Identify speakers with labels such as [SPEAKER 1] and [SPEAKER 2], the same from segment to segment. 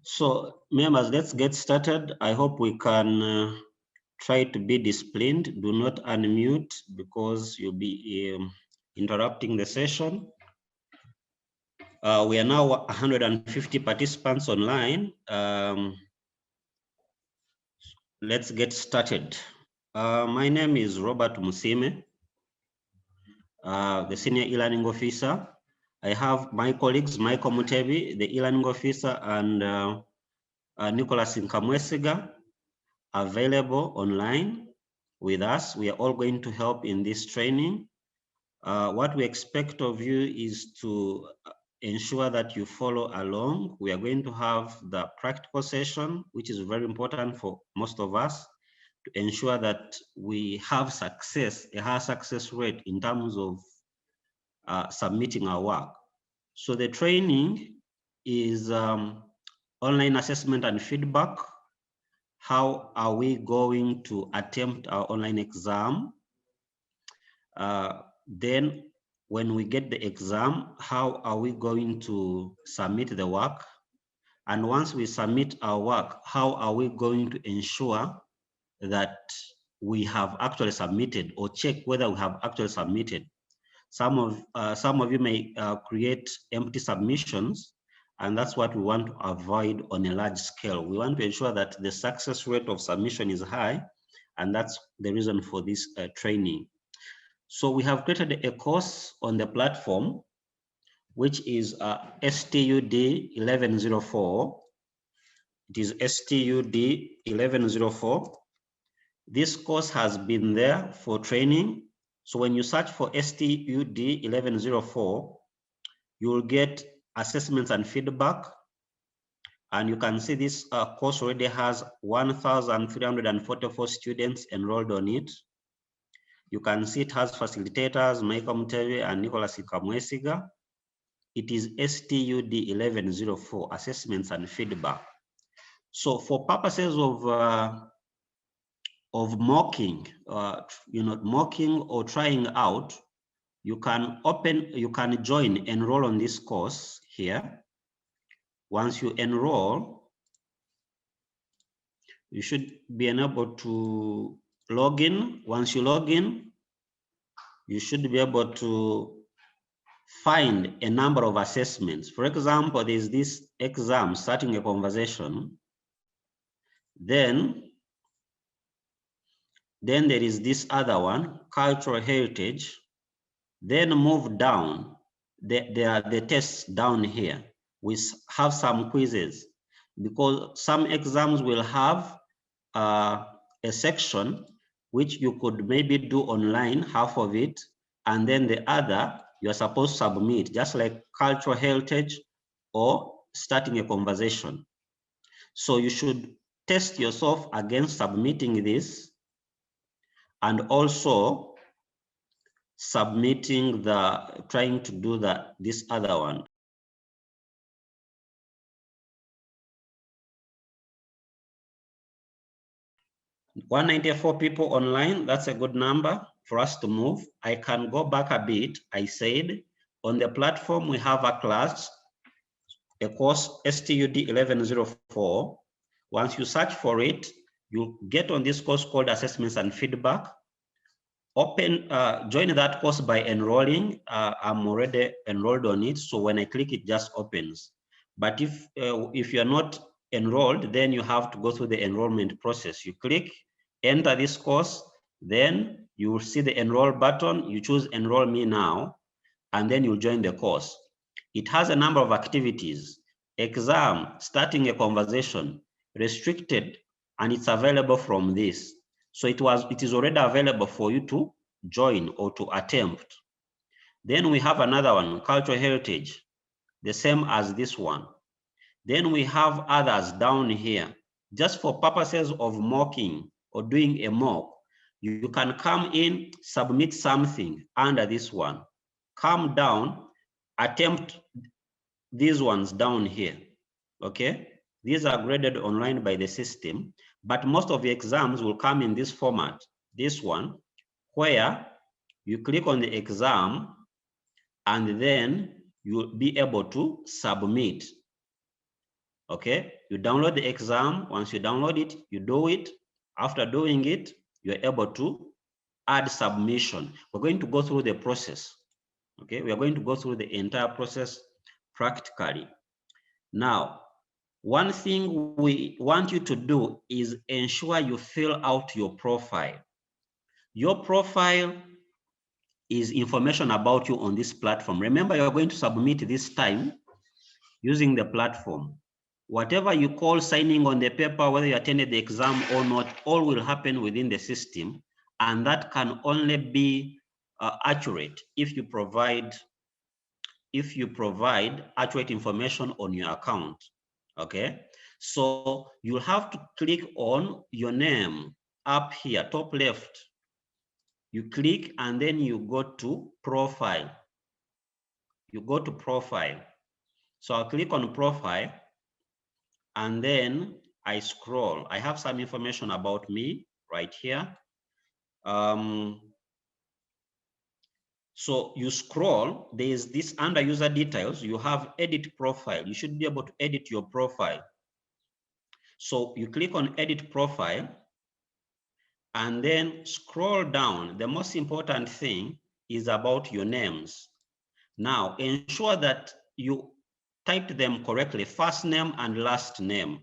[SPEAKER 1] So members, let's get started. I hope we can try to be disciplined. Do not unmute because you'll be interrupting the session. We are now 150 participants online. Let's get started. My name is Robert Musime, the Senior E-Learning Officer. I have my colleagues, Michael Mutebi, the E-Learning Officer, and Nicholas Nkamwesiga, available online with us. We are all going to help in this training. What we expect of you is to ensure that you follow along. We are going to have the practical session, which is very important for most of us, to ensure that we have success, a high success rate in terms of submitting our work. So the training is online assessment and feedback. How are we going to attempt our online exam? Then when we get the exam, how are we going to submit the work? And once we submit our work, how are we going to ensure that we have actually submitted, or check whether we have actually submitted? Some of you may create empty submissions, and that's what we want to avoid on a large scale. We want to ensure that the success rate of submission is high, and that's the reason for this training. So we have created a course on the platform, which is STUD 1104. It is STUD 1104. This course has been there for training. So when you search for STUD 1104, you will get assessments and feedback. And you can see this course already has 1,344 students enrolled on it. You can see it has facilitators, Michael Mutebi and Nicholas Nkamwesiga. It is STUD 1104, assessments and feedback. So for purposes of mocking, mocking or trying out, you can join, enroll on this course here. Once you enroll, you should be able to log in. Once you log in, you should be able to find a number of assessments. For example, there's this exam, starting a conversation. Then there is this other one, cultural heritage. Then move down. There are the tests down here. We have some quizzes, because some exams will have a section which you could maybe do online, half of it, and then the other you're supposed to submit, just like cultural heritage or starting a conversation. So you should test yourself against submitting this, and also submitting trying to do this other one. $194 people online, that's a good number for us to move. I can go back a bit. I said on the platform we have a class, a course STUD 1104. Once you search for it, you get on this course called Assessments and Feedback. Join that course by enrolling. I'm already enrolled on it, so when I click it just opens. But if you're not enrolled, then you have to go through the enrollment process. You click enter this course, then you will see the enroll button. You choose enroll me now, and then you'll join the course. It has a number of activities: exam, starting a conversation, restricted, and it's available from this. So it is already available for you to join or to attempt. Then we have another one, cultural heritage, the same as this one. Then we have others down here. Just for purposes of mocking or doing a mock, you can come in, submit something under this one. Come down, attempt these ones down here, okay? These are graded online by the system, but most of the exams will come in this format, this one, where you click on the exam and then you'll be able to submit. Okay, you download the exam. Once you download it, you do it. After doing it, you're able to add submission. We're going to go through the process. Okay, we are going to go through the entire process practically. Now, one thing we want you to do is ensure you fill out your profile. Your profile is information about you on this platform. Remember, you're going to submit this time using the platform. Whatever you call signing on the paper, whether you attended the exam or not, all will happen within the system, and that can only be accurate if you provide accurate information on your account. Okay, so you'll have to click on your name up here, top left. You click and then you go to profile. You go to profile. So I'll click on profile and then I scroll. I have some information about me right here. So you scroll, there's this under user details, you have edit profile. You should be able to edit your profile. So you click on edit profile and then scroll down. The most important thing is about your names. Now ensure that you typed them correctly, first name and last name.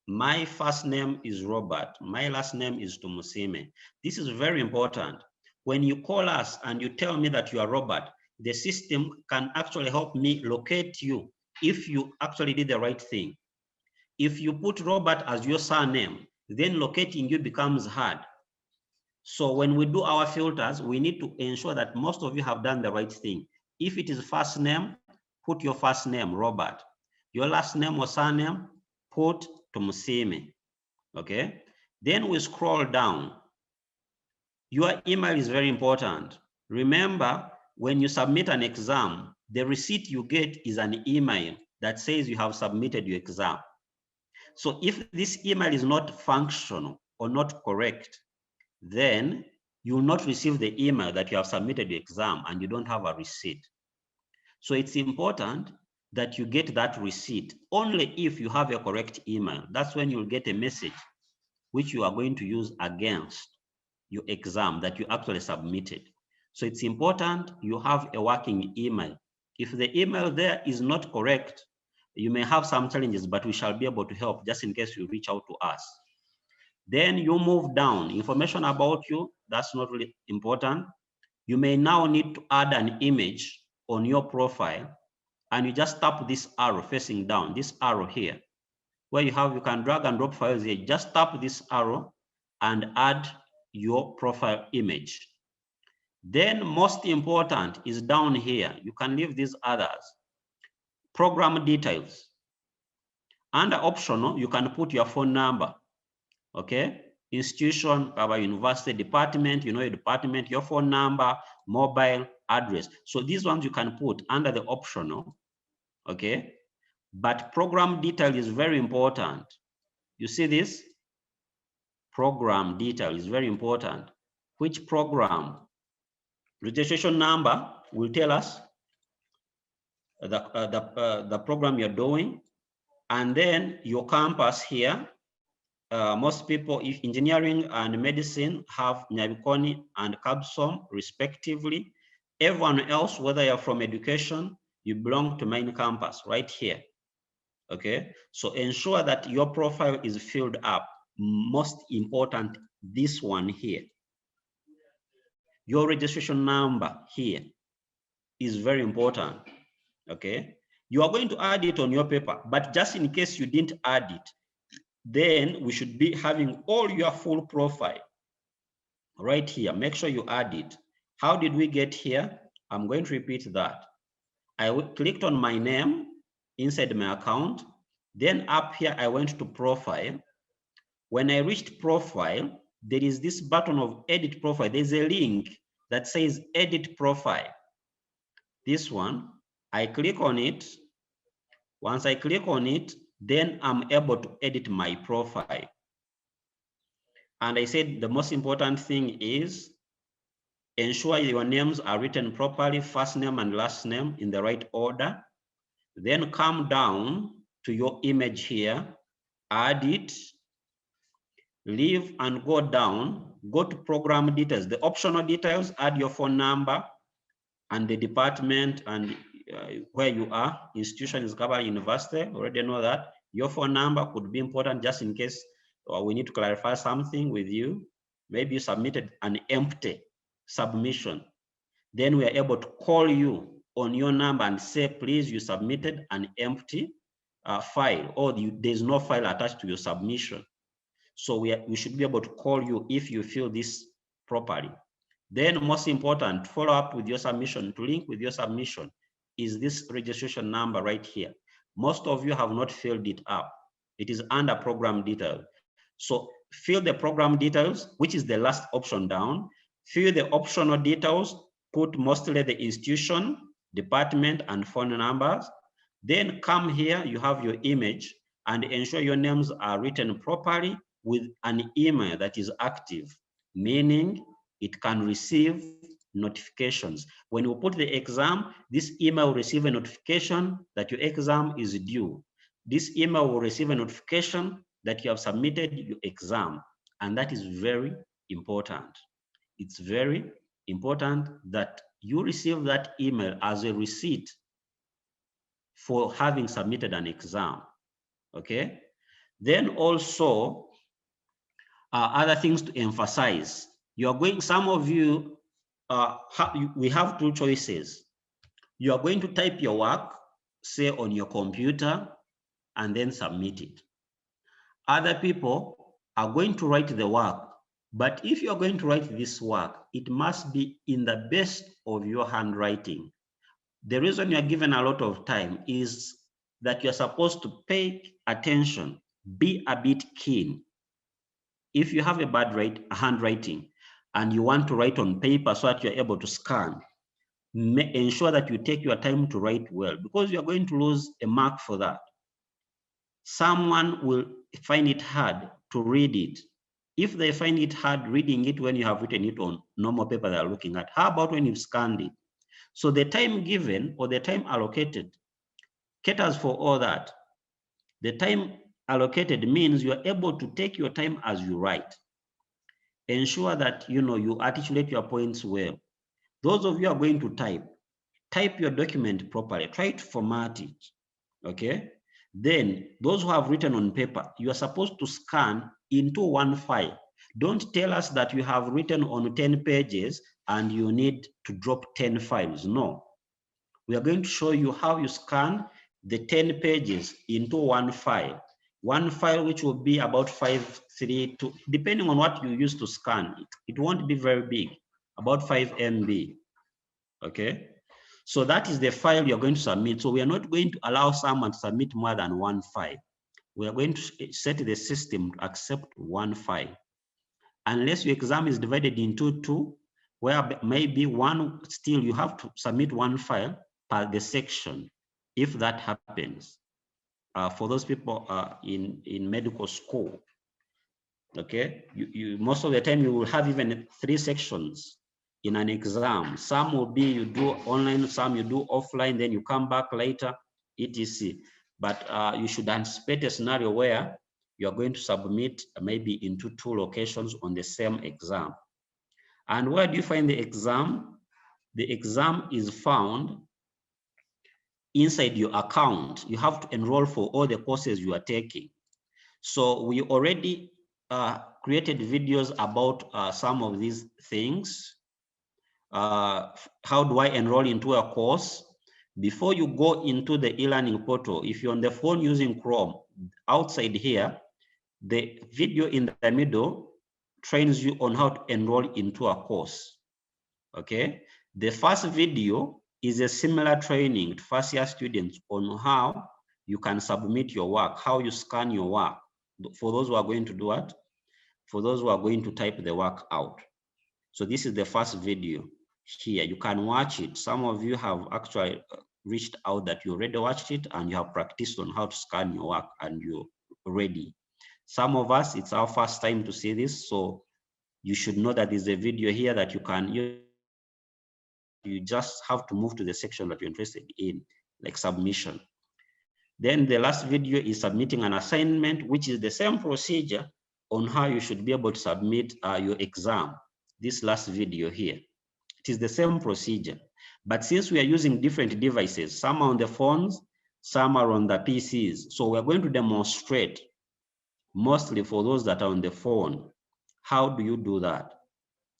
[SPEAKER 1] My first name is Robert. My last name is Tumusime. This is very important. When you call us and you tell me that you are Robert, the system can actually help me locate you if you actually did the right thing. If you put Robert as your surname, then locating you becomes hard. So when we do our filters, we need to ensure that most of you have done the right thing. If it is first name, put your first name, Robert. Your last name or surname, put Tumusime. Okay, then we scroll down. Your email is very important. Remember, when you submit an exam, the receipt you get is an email that says you have submitted your exam. So if this email is not functional or not correct, then you will not receive the email that you have submitted your exam and you don't have a receipt. So it's important that you get that receipt only if you have a correct email. That's when you'll get a message which you are going to use against your exam that you actually submitted. So it's important you have a working email. If the email there is not correct, you may have some challenges, but we shall be able to help just in case you reach out to us. Then you move down, information about you, that's not really important. You may now need to add an image on your profile, and you just tap this arrow facing down, this arrow here, where you can drag and drop files here. Just tap this arrow and add your profile image. Then most important is down here. You can leave these others. Program details. Under optional, you can put your phone number. Okay, institution, our university, department, you know your department, your phone number, mobile address. So these ones you can put under the optional. Okay, but program detail is very important. You see this? Program detail is very important. Which program? Registration number will tell us the program you're doing, and then your campus here. Most people, if engineering and medicine, have Nyabikoni and Kabsom respectively. Everyone else, whether you're from education, you belong to main campus right here. Okay, so ensure that your profile is filled up. Most important, this one here. Your registration number here is very important. Okay, you are going to add it on your paper, but just in case you didn't add it, then we should be having all your full profile right here. Make sure you add it. How did we get here? I'm going to repeat that. I clicked on my name inside my account. Then up here, I went to profile. When I reached profile, there is this button of edit profile. There's a link that says edit profile. This one, I click on it. Once I click on it, then I'm able to edit my profile. And I said the most important thing is ensure your names are written properly, first name and last name in the right order. Then come down to your image here, add it, leave and go down, go to program details. The optional details, add your phone number and the department and where you are. Institution is covered, university, already know that. Your phone number could be important just in case we need to clarify something with you. Maybe you submitted an empty submission. Then we are able to call you on your number and say, please, you submitted an empty file, or there's no file attached to your submission. So we should be able to call you if you fill this properly. Then most important, follow up with your submission. To link with your submission is this registration number right here. Most of you have not filled it up. It is under program details. So fill the program details, which is the last option down. Fill the optional details, put mostly the institution, department, and phone numbers. Then come here, you have your image, and ensure your names are written properly with an email that is active, meaning it can receive notifications. When you put the exam, this email will receive a notification that your exam is due. This email will receive a notification that you have submitted your exam, and that is very important. It's very important that you receive that email as a receipt for having submitted an exam, okay? Then also, other things to emphasize. You are going, some of you, we have two choices. You are going to type your work, say on your computer, and then submit it. Other people are going to write the work, but if you're going to write this work, it must be in the best of your handwriting. The reason you're given a lot of time is that you're supposed to pay attention, be a bit keen. If you have a bad handwriting and you want to write on paper so that you're able to scan, ensure that you take your time to write well, because you're going to lose a mark for that. Someone will find it hard to read it. If they find it hard reading it when you have written it on normal paper they're looking at, how about when you've scanned it? So the time given or the time allocated caters for all that. The time allocated means you're able to take your time as you write. Ensure that you articulate your points well. Those of you are going to type your document properly. Try to format it, okay? Then those who have written on paper, you are supposed to scan into one file. Don't tell us that you have written on 10 pages and you need to drop 10 files. No. We are going to show you how you scan the 10 pages into one file. One file which will be about 532, depending on what you use to scan. It won't be very big, about 5 MB, okay? So that is the file you're going to submit. So we are not going to allow someone to submit more than one file. We are going to set the system to accept one file. Unless your exam is divided into two, where maybe one, still you have to submit one file per the section, if that happens. For those people in medical school, okay? Most of the time you will have even 3 sections in an exam. Some will be you do online, some you do offline, then you come back later, etc. But you should anticipate a scenario where you're going to submit maybe into 2 locations on the same exam. And where do you find the exam? The exam is found inside your account. You have to enroll for all the courses you are taking. So we already created videos about some of these things. How do I enroll into a course? Before you go into the e-learning portal, if you're on the phone using Chrome, outside here, the video in the middle trains you on how to enroll into a course, okay? The first video is a similar training to first-year students on how you can submit your work, how you scan your work. For those who are going to do what? For those who are going to type the work out. So this is the first video here. You can watch it. Some of you have actually reached out that you already watched it and you have practiced on how to scan your work and you're ready. Some of us, it's our first time to see this, so you should know that there's a video here that you can use. You just have to move to the section that you're interested in, like submission. Then the last video is submitting an assignment, which is the same procedure on how you should be able to submit your exam. This last video here, it is the same procedure. But since we are using different devices, some are on the phones, some are on the PCs. So we're going to demonstrate, mostly for those that are on the phone. How do you do that?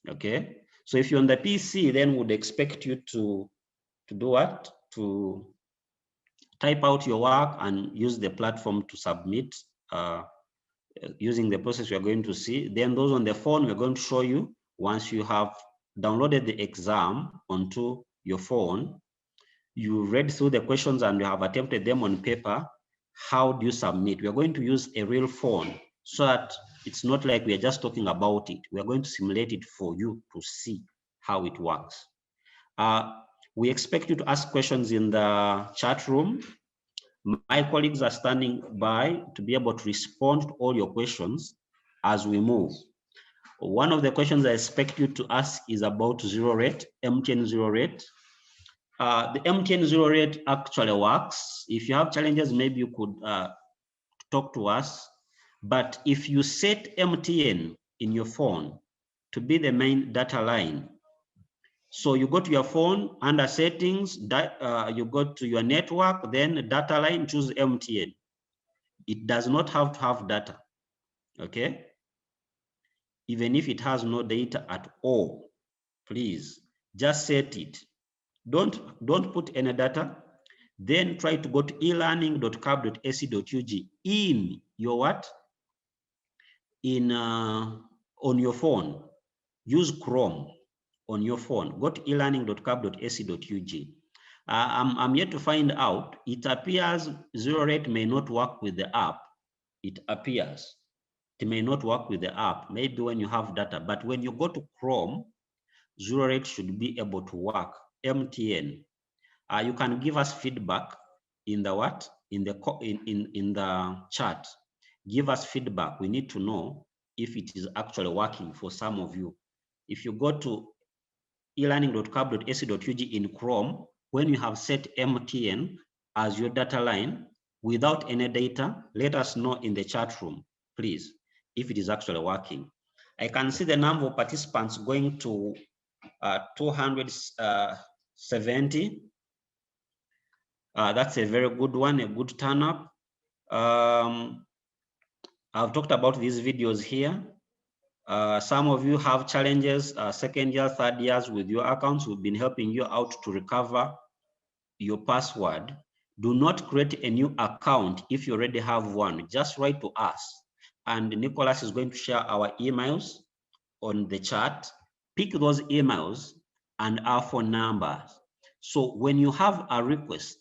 [SPEAKER 1] Okay. So if you're on the PC, then would expect you to do what? To type out your work and use the platform to submit using the process you're going to see. Then those on the phone, we're going to show you once you have downloaded the exam onto your phone, you read through the questions and you have attempted them on paper. How do you submit? We're going to use a real phone so that it's not like we're just talking about it. We're going to simulate it for you to see how it works. We expect you to ask questions in the chat room. My colleagues are standing by to be able to respond to all your questions as we move. One of the questions I expect you to ask is about zero rate, MTN zero rate. The MTN zero rate actually works. If you have challenges, maybe you could talk to us. But if you set MTN in your phone to be the main data line, so you go to your phone, under settings, you go to your network, then data line, choose MTN. It does not have to have data, okay? Even if it has no data at all, please just set it. Don't put any data. Then try to go to elearning.cap.ac.ug in your what? In on your phone. Use Chrome on your phone. Go to elearning.cap.ac.ug. I'm yet to find out. It appears zero rate may not work with the app. It appears it may not work with the app. Maybe when you have data, but when you go to Chrome, zero rate should be able to work. MTN. You can give us feedback in the what? In the chat. Give us feedback. We need to know if it is actually working for some of you. If you go to elearning.cap.ac.ug in Chrome, when you have set MTN as your data line without any data, let us know in the chat room, please, if it is actually working. I can see the number of participants going to 270. That's a very good one, a good turn up. I've talked about these videos here. Some of you have challenges, second year, third years with your accounts. We've been helping you out to recover your password. Do not create a new account if you already have one. Just write to us. And Nicholas is going to share our emails on the chat. Pick those emails and our phone numbers. So when you have a request,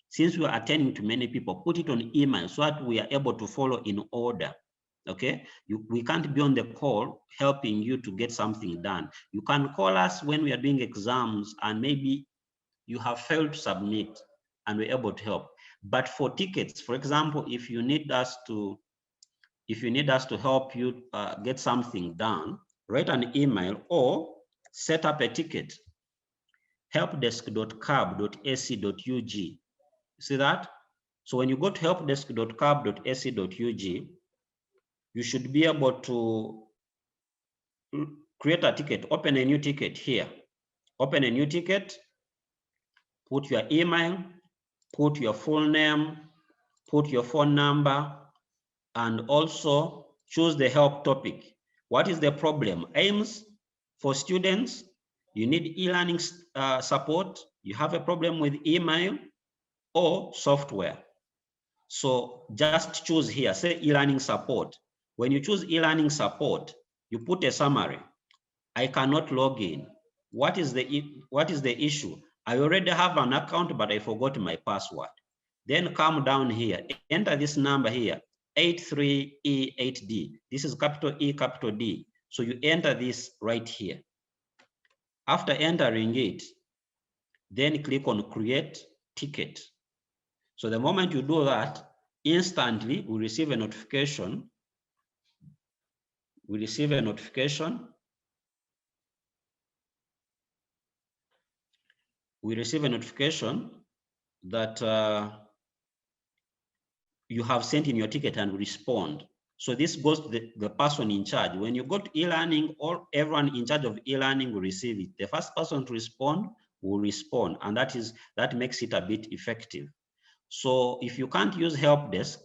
[SPEAKER 1] since we are attending to many people, put it on email so that we are able to follow in order. Okay, we can't be on the call helping you to get something done. You can call us when we are doing exams and maybe you have failed to submit and we're able to help. But for tickets, for example, if you need us to help you get something done, write an email or set up a ticket. helpdesk.cab.ac.ug. See that? So when you go to helpdesk.cab.ac.ug, you should be able to create a ticket, open a new ticket here. Open a new ticket, put your email, put your full name, put your phone number, and also choose the help topic. What is the problem? Aims for students, you need e-learning support, you have a problem with email or software. So just choose here, say e-learning support. When you choose e-learning support, you put a summary. I cannot log in. What is the issue? I already have an account, but I forgot my password. Then come down here, enter this number here, 83E8D. This is capital E, capital D. So you enter this right here. After entering it, then click on create ticket. So the moment you do that, instantly we receive a notification. We receive a notification. We receive a notification that you have sent in your ticket and respond. So this goes to the person in charge. When you go to e-learning, or everyone in charge of e-learning will receive it. The first person to respond will respond, and that makes it a bit effective. So if you can't use help desk,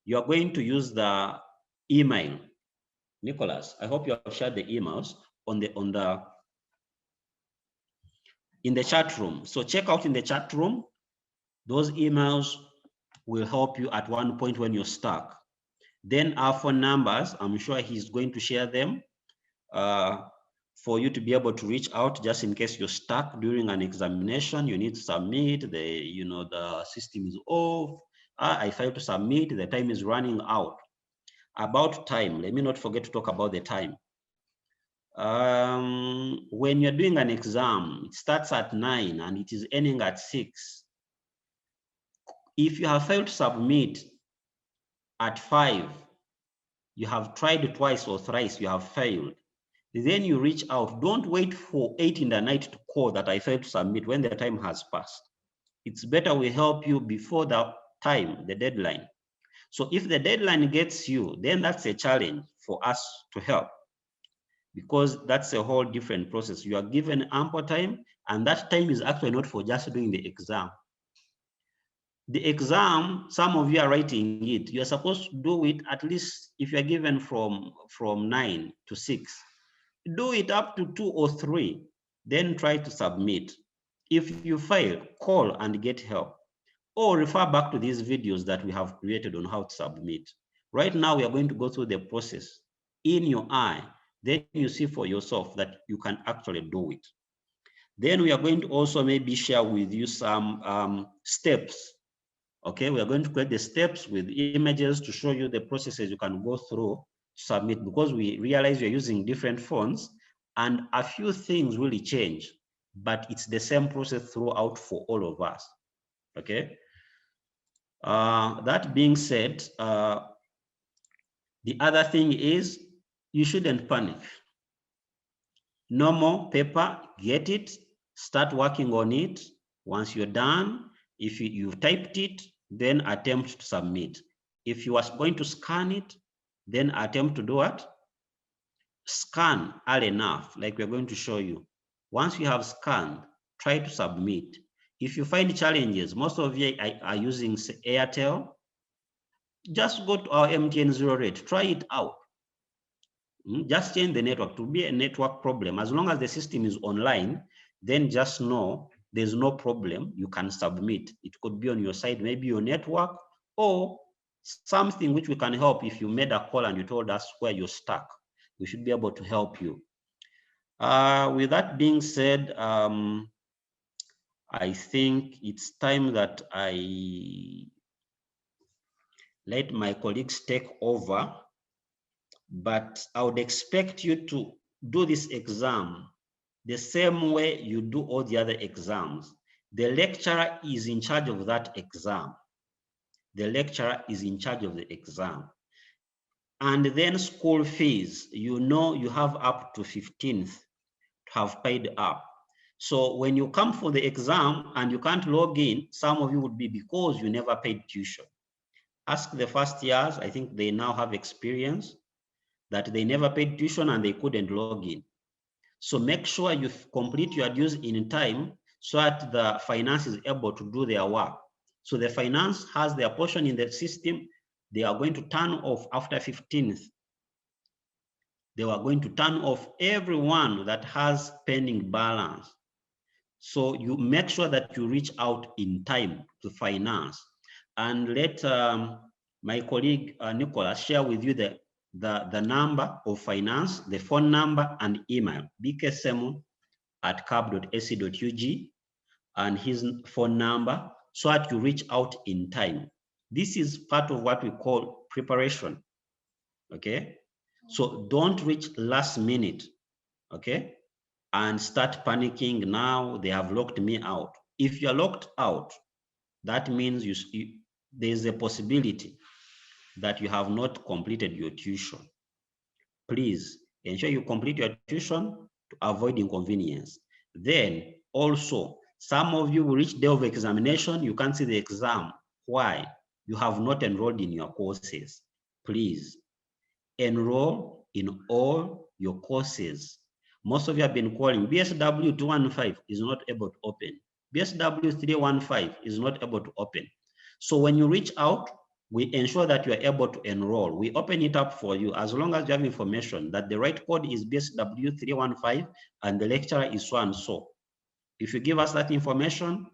[SPEAKER 1] you are going to use the email. Nicholas, I hope you have shared the emails in the chat room. So check out in the chat room. Those emails will help you at one point when you're stuck. Then our phone numbers, I'm sure he's going to share them for you to be able to reach out just in case you're stuck during an examination. You need to submit, the system is off. I failed to submit, the time is running out. About time, let me not forget to talk about the time. When you're doing an exam, it starts at 9 and it is ending at 6. If you have failed to submit at 5, you have tried twice or thrice, you have failed, then you reach out. Don't wait for 8 in the night to call that I failed to submit when the time has passed. It's better we help you before the time, the deadline. So if the deadline gets you, then that's a challenge for us to help, because that's a whole different process. You are given ample time, and that time is actually not for just doing the exam. The exam, some of you are writing it. You are supposed to do it at least, if you are given from 9 to 6, do it up to 2 or 3, then try to submit. If you fail, call and get help, or refer back to these videos that we have created on how to submit. Right now, we are going to go through the process in your eye. Then you see for yourself that you can actually do it. Then we are going to also maybe share with you some steps. Okay, we are going to create the steps with images to show you the processes you can go through to submit, because we realize you're using different phones and a few things really change, but it's the same process throughout for all of us. Okay. That being said, the other thing is you shouldn't panic. No more paper, get it, start working on it. Once you're done, if you've typed it, then attempt to submit. If you are going to scan it, then attempt to do what? Scan early enough, like we're going to show you. Once you have scanned, try to submit. If you find challenges, most of you are using Airtel, just go to our MTN 0 rate, try it out. Just change the network. To be a network problem, as long as the system is online, then just know there's no problem. You can submit. It could be on your side, maybe your network, or something which we can help. If you made a call and you told us where you're stuck, we should be able to help you. With that being said, I think it's time that I let my colleagues take over. But I would expect you to do this exam the same way you do all the other exams. The lecturer is in charge of that exam. The lecturer is in charge of the exam. And then school fees, you have up to 15th to have paid up. So when you come for the exam and you can't log in, some of you would be because you never paid tuition. Ask the first years, I think they now have experience that they never paid tuition and they couldn't log in. So make sure you complete your dues in time so that the finance is able to do their work. So the finance has their portion in the system. They are going to turn off after 15th. They are going to turn off everyone that has pending balance. So you make sure that you reach out in time to finance. And let my colleague Nicholas share with you the number of finance, the phone number and email, bksemo@cab.ac.ug, and his phone number, so that you reach out in time. This is part of what we call preparation, okay? So don't reach last minute, okay? And start panicking, now they have locked me out. If you're locked out, that means there's a possibility that you have not completed your tuition. Please ensure you complete your tuition to avoid inconvenience. Then also, some of you will reach day of examination, you can't see the exam. Why? you have not enrolled in your courses. Please enroll in all your courses. Most of you have been calling. BSW 215 is not able to open. BSW 315 is not able to open. So when you reach out, we ensure that you are able to enroll. We open it up for you as long as you have information that the right code is BSW 315 and the lecturer is so and so. If you give us that information,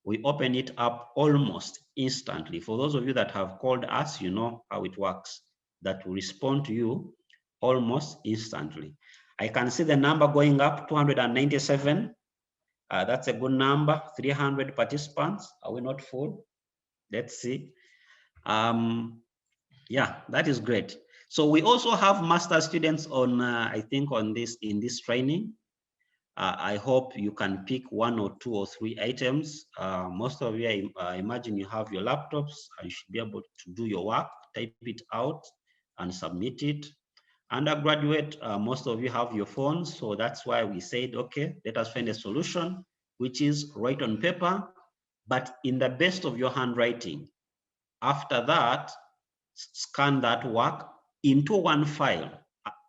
[SPEAKER 1] we open it up almost instantly. For those of you that have called us, you know how it works, that will respond to you almost instantly. I can see the number going up, 297. That's a good number, 300 participants. Are we not full? Let's see. Yeah, that is great. So we also have master students on, I think in this training. I hope you can pick 1 or 2 or 3 items. Most of you, I imagine you have your laptops and you should be able to do your work, type it out and submit it. Undergraduate, most of you have your phones, so that's why we said, okay, let us find a solution, which is write on paper, but in the best of your handwriting. After that, scan that work into one file.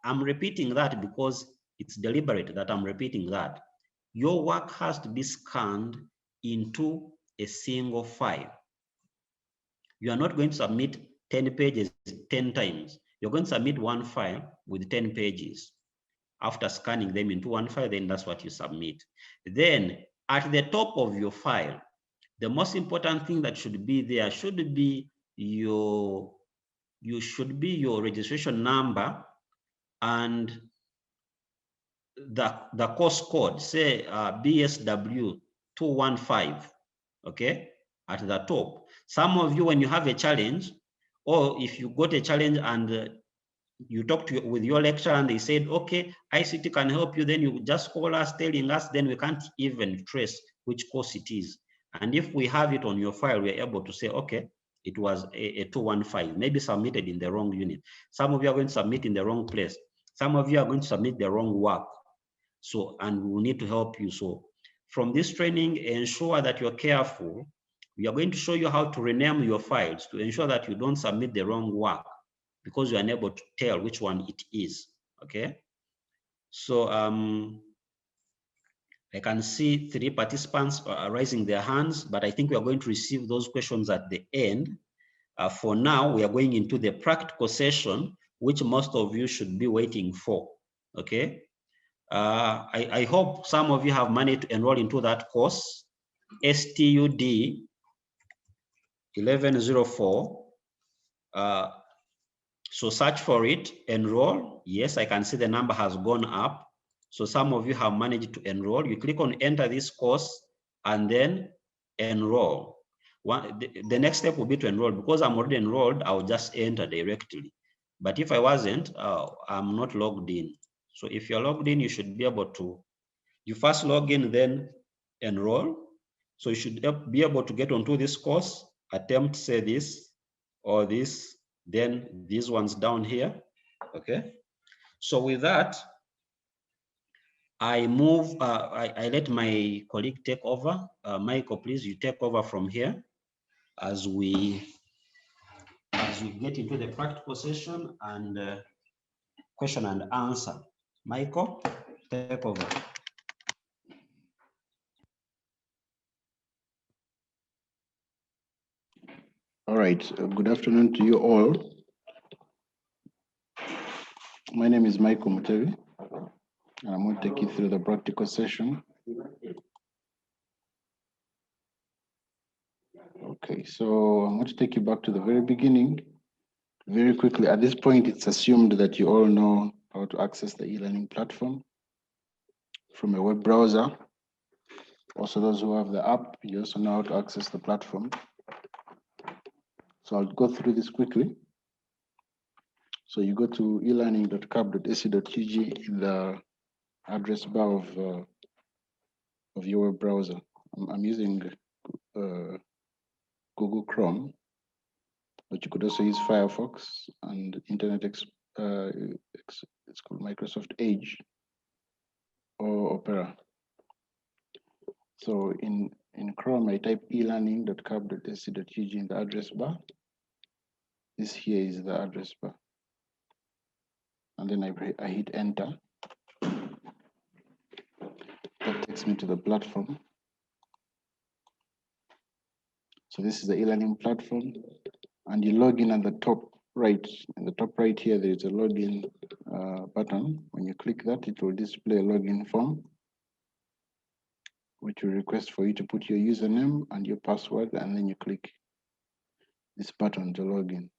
[SPEAKER 1] I'm repeating that because it's deliberate that I'm repeating that. Your work has to be scanned into a single file. You are not going to submit 10 pages 10 times. You're going to submit one file with 10 pages. After scanning them into one file, then that's what you submit. Then at the top of your file, the most important thing that should be there should be your registration number and the course code, say BSW 215, okay, at the top. Some of you, when you have a challenge, or if you got a challenge and you talk with your lecturer and they said, okay, ICT can help you, then you just call us telling us, then we can't even trace which course it is. And if we have it on your file, we're able to say, okay, it was a 215, maybe submitted in the wrong unit. Some of you are going to submit in the wrong place. Some of you are going to submit the wrong work. So, and we will need to help you. So from this training, ensure that you're careful. We are going to show you how to rename your files to ensure that you don't submit the wrong work because you're unable to tell which one it is, okay? So I can see 3 participants are raising their hands, but I think we are going to receive those questions at the end. For now, we are going into the practical session, which most of you should be waiting for, okay? I hope some of you have managed to enroll into that course, STUD 1104. So search for it, enroll. Yes, I can see the number has gone up. So some of you have managed to enroll. You click on enter this course and then enroll. The next step will be to enroll. Because I'm already enrolled, I'll just enter directly. But if I wasn't, I'm not logged in. So if you're logged in, you should be able to, you first log in, then enroll. So you should be able to get onto this course, attempt, say this or this, then these ones down here, okay? So with that, I move, I let my colleague take over. Michael, please, you take over from here as we get into the practical session and question and answer. Michael, take over.
[SPEAKER 2] All right, good afternoon to you all. My name is Michael Mutevi, and I'm going to take you through the practical session. Okay, so I'm going to take you back to the very beginning. Very quickly, at this point, it's assumed that you all know how to access the e-learning platform from a web browser. Also, those who have the app, you also know how to access the platform. So I'll go through this quickly. So you go to elearning.cap.ac.ug in the address bar of your web browser. I'm using Google Chrome, but you could also use Firefox and it's called Microsoft Edge or Opera. So in Chrome, I type elearning.cap.ac.ug in the address bar. This here is the address bar. And then I hit enter. That takes me to the platform. So this is the e-learning platform. And you log in at the top right. In the top right here, there is a login button. When you click that, it will display a login form, which will request for you to put your username and your password, and then you click this button to log in.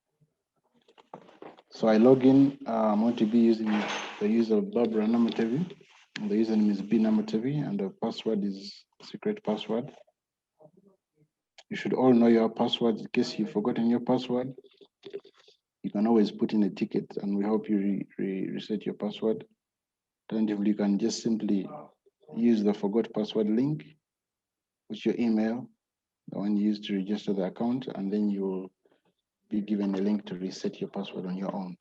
[SPEAKER 2] So I log in. I'm going to be using the user of Barbara Namatevi. And the username is B Namatevi, and the password is secret password. You should all know your password. In case you've forgotten your password, you can always put in a ticket, and we hope you reset your password. Alternatively, you can just simply use the forgot password link, with your email, the one you used to register the account, and then you will be given a link to reset your password on your own.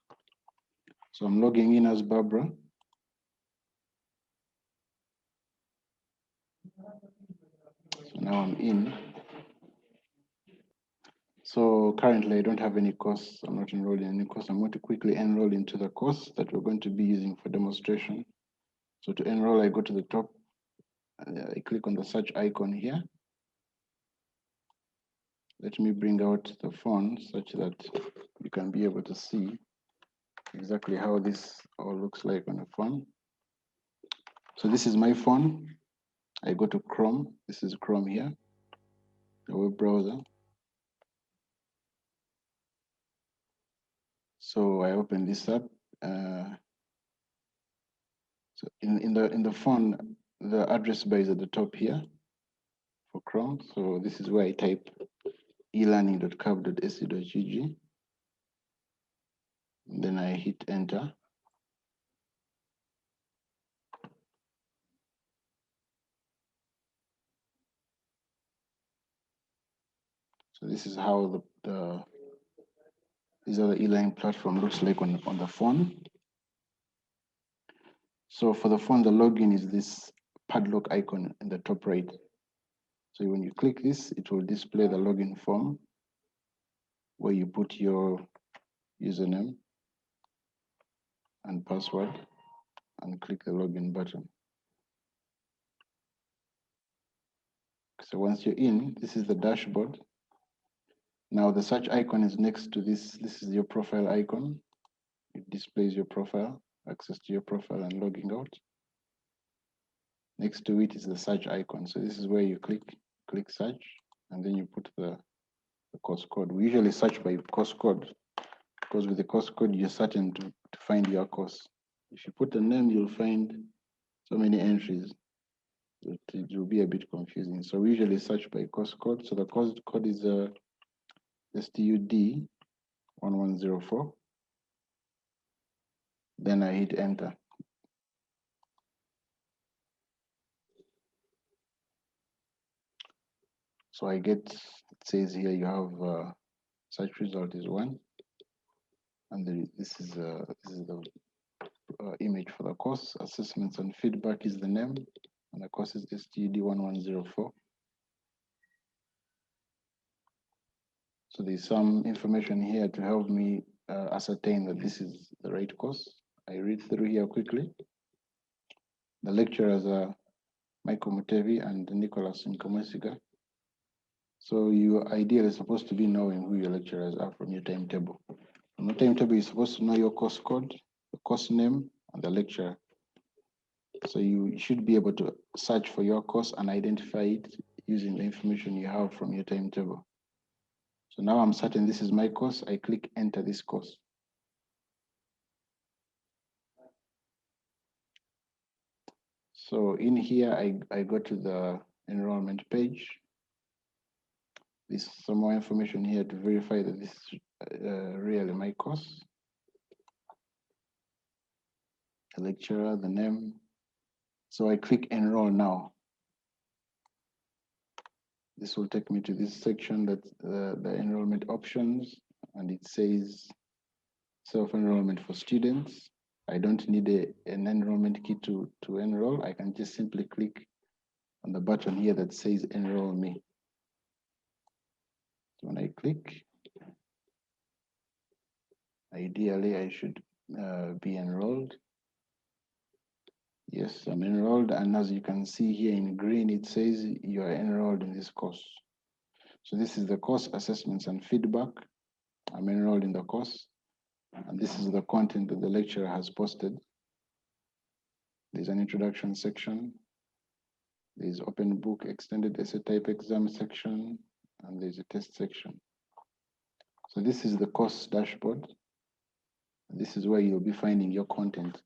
[SPEAKER 2] So I'm logging in as Barbara. So now I'm in. So currently I don't have any course. I'm not enrolled in any course. I'm going to quickly enroll into the course that we're going to be using for demonstration. So to enroll, I go to the top, I click on the search icon here. Let me bring out the phone such that you can be able to see exactly how this all looks like on a phone. So this is my phone. I go to Chrome. This is Chrome here, the web browser. So I open this up. So in the phone, the address bar is at the top here for Chrome. So this is where I type elearning.cab.ac.gg. Then I hit enter. So this is how this other e-learning platform looks like on the phone. So for the phone, the login is this padlock icon in the top right. So when you click this, it will display the login form where you put your username and password and click the login button. So once you're in, this is the dashboard. Now the search icon is next to this. This is your profile icon. It displays your profile, access to your profile and logging out. Next to it is the search icon. So this is where you click search, and then you put the course code. We usually search by course code because with the course code, you're certain to find your course. If you put a name, you'll find so many entries. It will be a bit confusing. So we usually search by course code. So the course code is STUD 1104. Then I hit enter. So I get, it says here you have search result is 1. And this is the image for the course. Assessments and feedback is the name. And the course is STUD 1104. So there's some information here to help me ascertain that this is the right course. I read through here quickly. The lecturers are Michael Mutevi and Nicholas Nkomesiga. So you ideally supposed to be knowing who your lecturers are from your timetable. From the timetable, you're supposed to know your course code, the course name, and the lecturer. So you should be able to search for your course and identify it using the information you have from your timetable. So now I'm certain this is my course. I click enter this course. So in here, I go to the enrollment page. There's some more information here to verify that this is really my course. The lecturer, the name. So I click enroll now. This will take me to this section that's the enrollment options, and it says self-enrollment for students. I don't need an enrollment key to enroll. I can just simply click on the button here that says enroll me. So when I click, Ideally, I should be enrolled. Yes, I'm enrolled, and as you can see here in green, it says you are enrolled in this course. So this is the course assessments and feedback. I'm enrolled in the course, and this is the content that the lecturer has posted. There's an introduction section. There's open book extended essay type exam section, and there's a test section. So this is the course dashboard. This is where you'll be finding your content.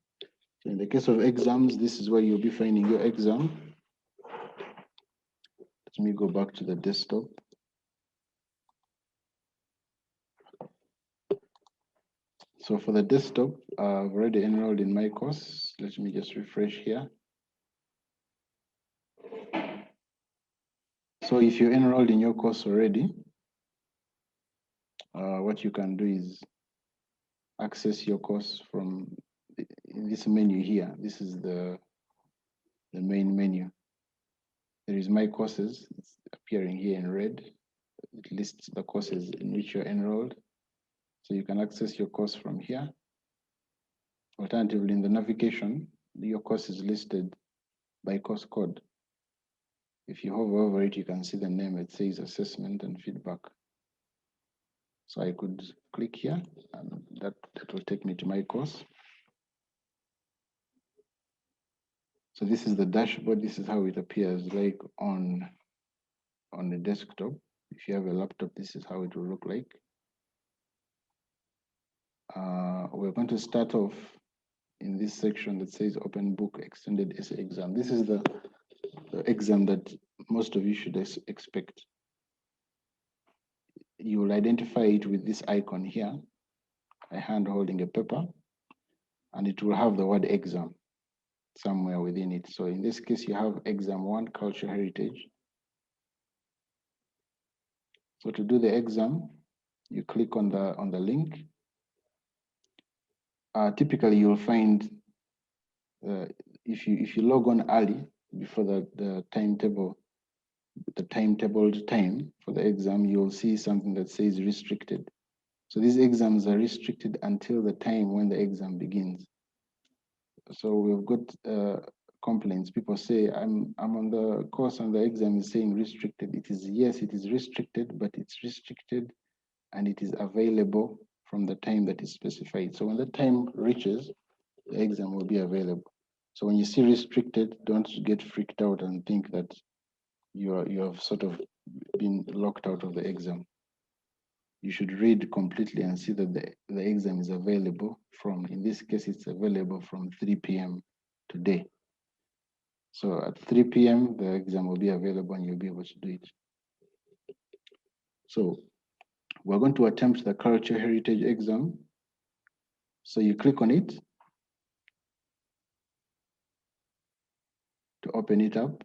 [SPEAKER 2] So in the case of exams, this is where you'll be finding your exam. Let me go back to the desktop. So for the desktop, I've already enrolled in my course. Let me just refresh here. So if you're enrolled in your course already, what you can do is access your course from this menu here. This is the main menu. There is my courses. It's appearing here in red. It lists the courses in which you're enrolled. So you can access your course from here. Alternatively, in the navigation, your course is listed by course code. If you hover over it, you can see the name. It says assessment and feedback. So I could click here, and that will take me to my course. So this is the dashboard. This is how it appears like on the desktop. If you have a laptop, this is how it will look like. We're going to start off in this section that says open book extended essay exam. This is the exam that most of you should expect. You will identify it with this icon here, a hand holding a paper, and it will have the word exam somewhere within it. So in this case, you have exam 1, culture heritage. So to do the exam, you click on the link. Typically, you'll find if you log on early before the timetable, the timetabled time for the exam, you'll see something that says restricted. So these exams are restricted until the time when the exam begins. So we've got complaints. People say, I'm on the course and the exam is saying restricted. It is, yes, it is restricted, but it's restricted and it is available from the time that is specified. So when the time reaches, the exam will be available. So when you see restricted, don't get freaked out and think that you have sort of been locked out of the exam. You should read completely and see that the exam is available from, in this case, it's available from 3 p.m. today. So at 3 p.m., the exam will be available and you'll be able to do it. So we're going to attempt the culture heritage exam. So you click on it to open it up.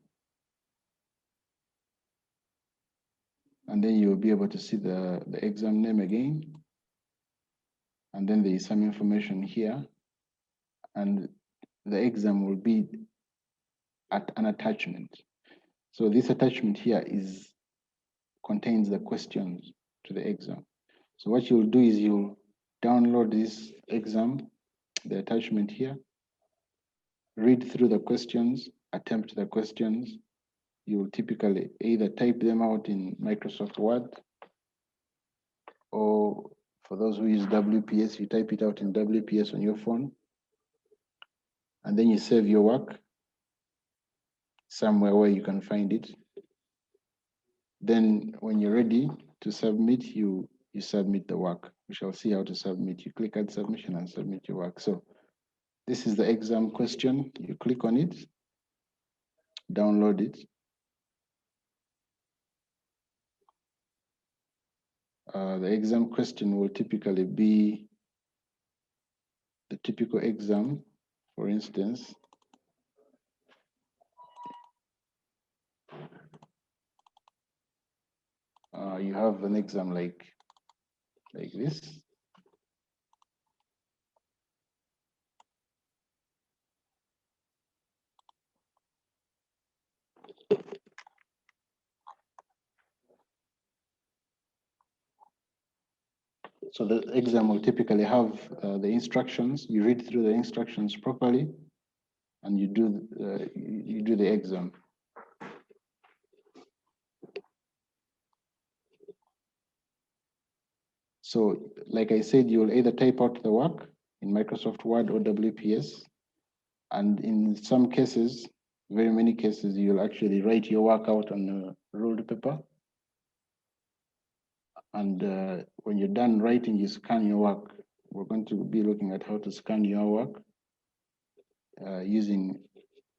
[SPEAKER 2] And then you'll be able to see the exam name again. And then there is some information here. And the exam will be at an attachment. So this attachment here contains the questions to the exam. So what you'll do is you'll download this exam, the attachment here, read through the questions, attempt the questions. You will typically either type them out in Microsoft Word, or for those who use WPS, you type it out in WPS on your phone, and then you save your work somewhere where you can find it. Then when you're ready to submit, you submit the work. We shall see how to submit. You click add submission and submit your work. So this is the exam question. You click on it, download it. The exam question will typically be the typical exam. For instance, you have an exam like this. So the exam will typically have the instructions. You read through the instructions properly, and you do the exam. So, like I said, you'll either type out the work in Microsoft Word or WPS, and in some cases, very many cases, you'll actually write your work out on a ruled paper. And when you're done writing, you scan your work. We're going to be looking at how to scan your work using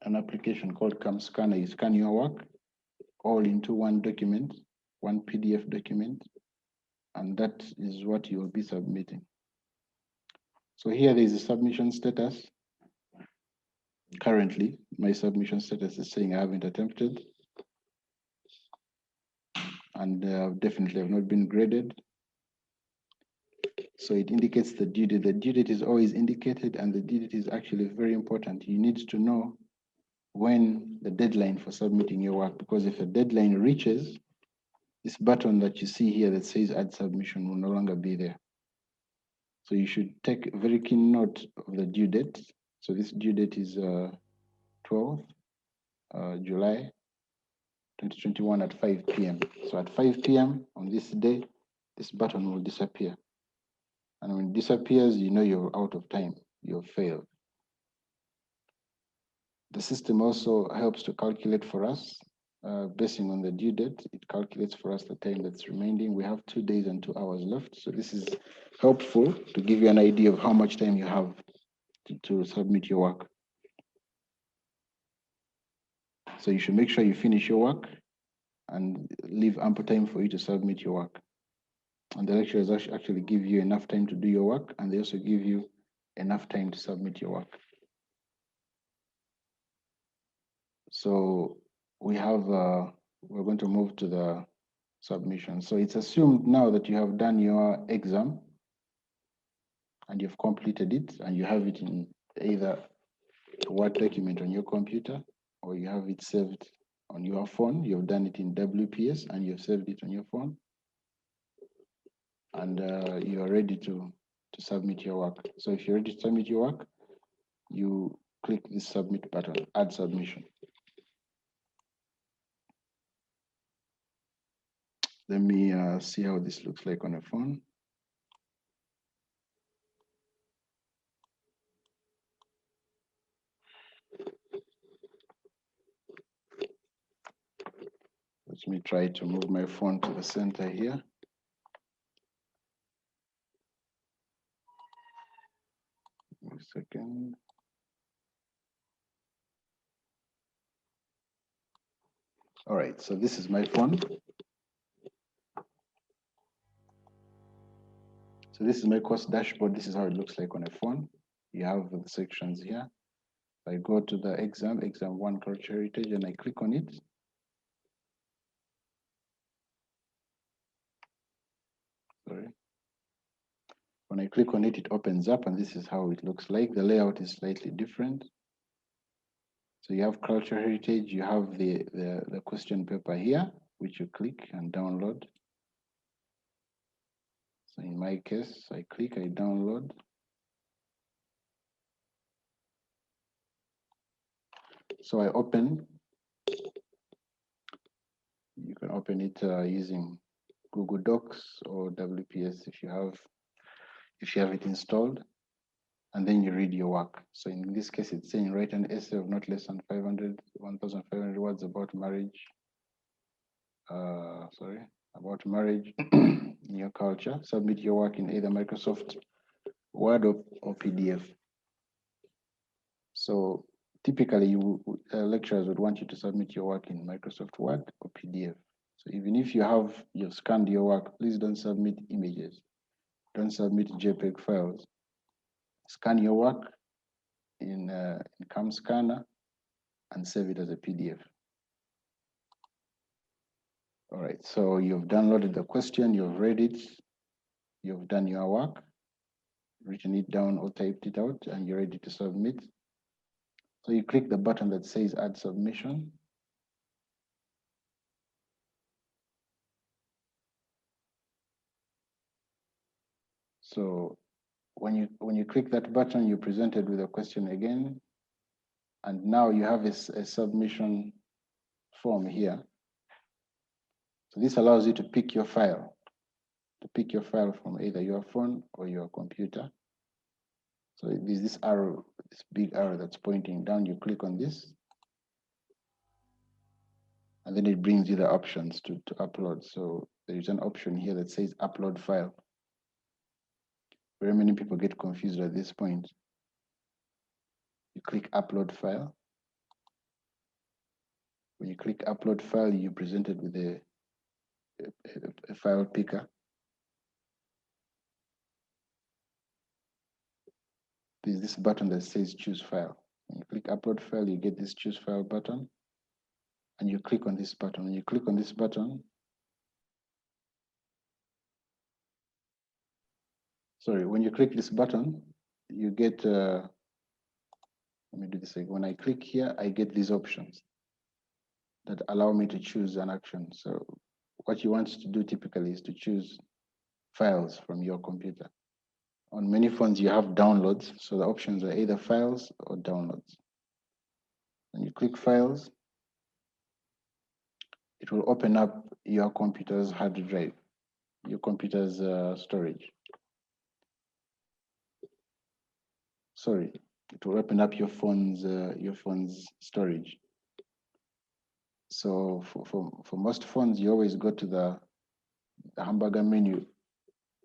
[SPEAKER 2] an application called Cam Scanner. You scan your work all into one document, one PDF document, and that is what you will be submitting. So here there is a submission status. Currently, my submission status is saying I haven't attempted, and definitely have not been graded. So it indicates the due date. The due date is always indicated, and the due date is actually very important. You need to know when the deadline for submitting your work, because if a deadline reaches, this button that you see here that says add submission will no longer be there. So you should take very keen note of the due date. So this due date is 12th July 2021 at 5 p.m. So at 5 p.m. on this day, this button will disappear. And when it disappears, you know you're out of time, you've failed. The system also helps to calculate for us, basing on the due date, it calculates for us the time that's remaining. We have 2 days and 2 hours left. So this is helpful to give you an idea of how much time you have to submit your work. So you should make sure you finish your work and leave ample time for you to submit your work. And the lecturers actually give you enough time to do your work, and they also give you enough time to submit your work. So we have, we're going to move to the submission. So it's assumed now that you have done your exam and you've completed it, and you have it in either a Word document on your computer, or you have it saved on your phone. You've done it in WPS and you've saved it on your phone, and you are ready to submit your work. So if you're ready to submit your work, you click this submit button, add submission. Let me see how this looks like on a phone. Let me try to move my phone to the center here. Give me a second. All right, so this is my phone. So this is my course dashboard. This is how it looks like on a phone. You have the sections here. I go to the exam 1 culture heritage, and I click on it. Sorry. When I click on it, it opens up, and this is how it looks like. The layout is slightly different. So you have culture heritage, you have the question paper here, which you click and download. So in my case, I click, I download. So I open. You can open it using Google Docs or WPS if you have it installed, and then you read your work. So in this case, it's saying write an essay of not less than 1,500 words about marriage. About marriage in your culture. Submit your work in either Microsoft Word or PDF. So typically, lecturers would want you to submit your work in Microsoft Word or PDF. So even if you've scanned your work, please don't submit images. Don't submit JPEG files. Scan your work in Cam Scanner and save it as a PDF. All right, so you've downloaded the question, you've read it, you've done your work, written it down or typed it out, and you're ready to submit. So you click the button that says add submission. So when you click that button, you're presented with a question again, and now you have a submission form here. So this allows you to pick your file, from either your phone or your computer. So there's this arrow, this big arrow that's pointing down. You click on this, and then it brings you the options to upload. So there is an option here that says upload file. Very many people get confused at this point. You click upload file. When you click upload file, you're presented with a file picker. There's this button that says choose file. When you click upload file, you get this choose file button, and you click on this button. When you click on this button, when you click this button, you get, let me do this again. When I click here, I get these options that allow me to choose an action. So what you want to do typically is to choose files from your computer. On many phones, you have downloads. So the options are either files or downloads. When you click files, it will open up your computer's hard drive, your computer's storage. Sorry, it will open up your phone's storage. So for most phones, you always go to the hamburger menu.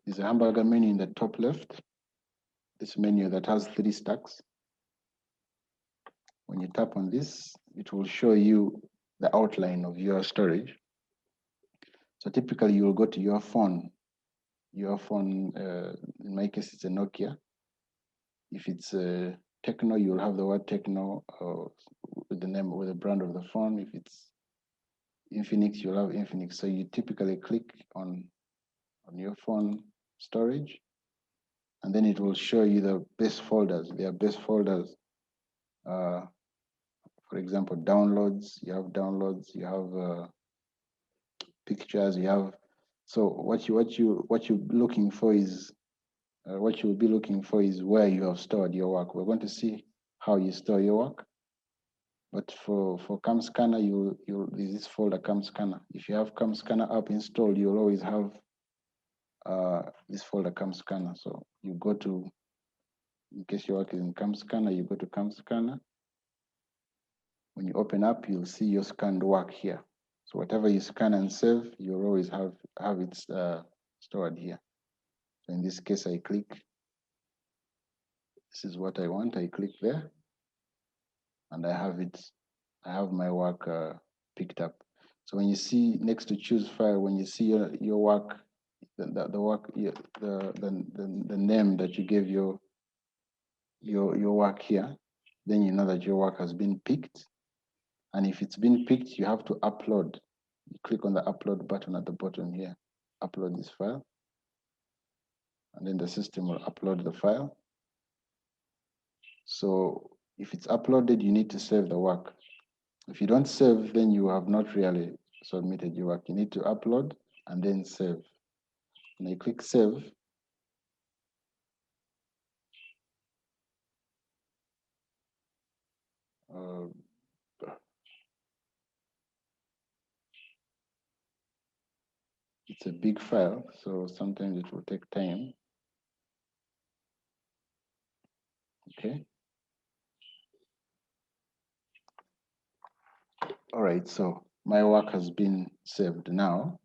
[SPEAKER 2] There's a hamburger menu in the top left. This menu that has 3 stacks. When you tap on this, it will show you the outline of your storage. So typically you will go to your phone. In my case, it's a Nokia. If it's a Techno, you'll have the word Techno with the brand of the phone. If it's Infinix, you'll have Infinix. So you typically click on your phone storage, and then it will show you the best folders. There are best folders. For example, downloads. You have downloads. You have pictures. You have. So what you're looking for is what you'll be looking for is where you have stored your work. We're going to see how you store your work. But for CAM Scanner, there's this folder CAM Scanner. If you have CAM Scanner app installed, you'll always have this folder CAM Scanner. So you go to, in case your work is in CAM Scanner, you go to CAM Scanner. When you open up, you'll see your scanned work here. So whatever you scan and save, you'll always have it stored here. So in this case, I click. This is what I want. I click there, and I have it. I have my work picked up. So when you see next to choose file, when you see your work, the work, the name that you gave your work here, then you know that your work has been picked. And if it's been picked, you have to upload. You click on the upload button at the bottom here. Upload this file, and then the system will upload the file. So if it's uploaded, you need to save the work. If you don't save, then you have not really submitted your work. You need to upload and then save. When I click save, it's a big file, so sometimes it will take time. Okay. All right, so my work has been saved now.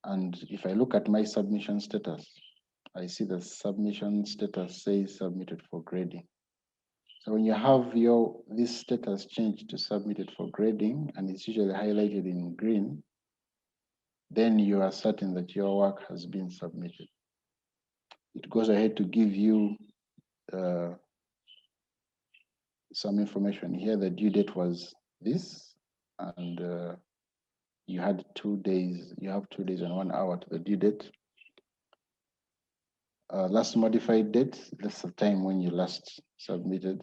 [SPEAKER 2] And if I look at my submission status, I see the submission status says submitted for grading. So when you have this status changed to submitted for grading, and it's usually highlighted in green, then you are certain that your work has been submitted. It goes ahead to give you some information here. The due date was this, and you had 2 days. You have 2 days and 1 hour to the due date. Last modified date, that's the time when you last submitted.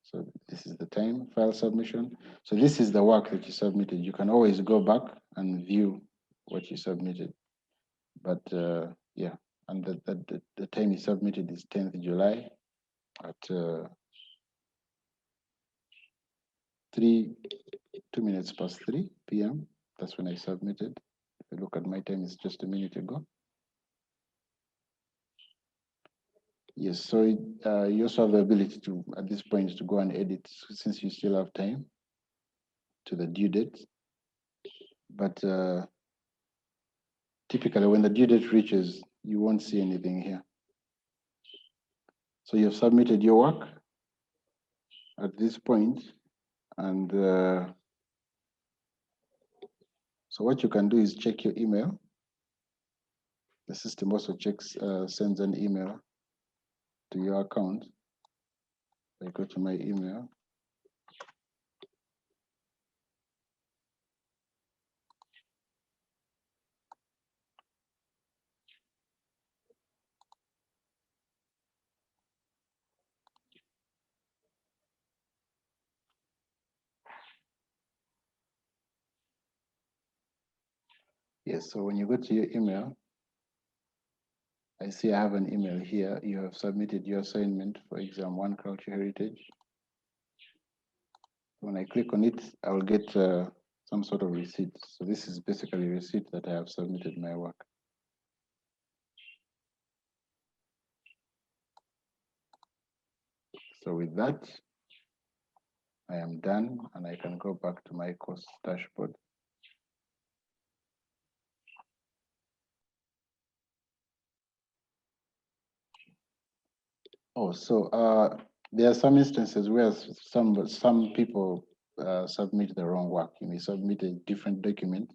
[SPEAKER 2] So this is the time, file submission. So this is the work that you submitted. You can always go back and view what you submitted. But Yeah, and the time you submitted is 10th July at 2 minutes past 3 p.m. That's when I submitted. If you look at my time, it's just a minute ago. Yes, so you also have the ability to, at this point, to go and edit since you still have time to the due date. But typically, when the due date reaches, you won't see anything here. So you've submitted your work at this point, and so what you can do is check your email. The system also checks, sends an email to your account. I go to my email. Yes, so when you go to your email, I see I have an email here. You have submitted your assignment for exam 1 culture heritage. When I click on it, I will get some sort of receipt. So this is basically a receipt that I have submitted my work. So with that, I am done and I can go back to my course dashboard. Oh, so there are some instances where some people submit the wrong work. You may submit a different document,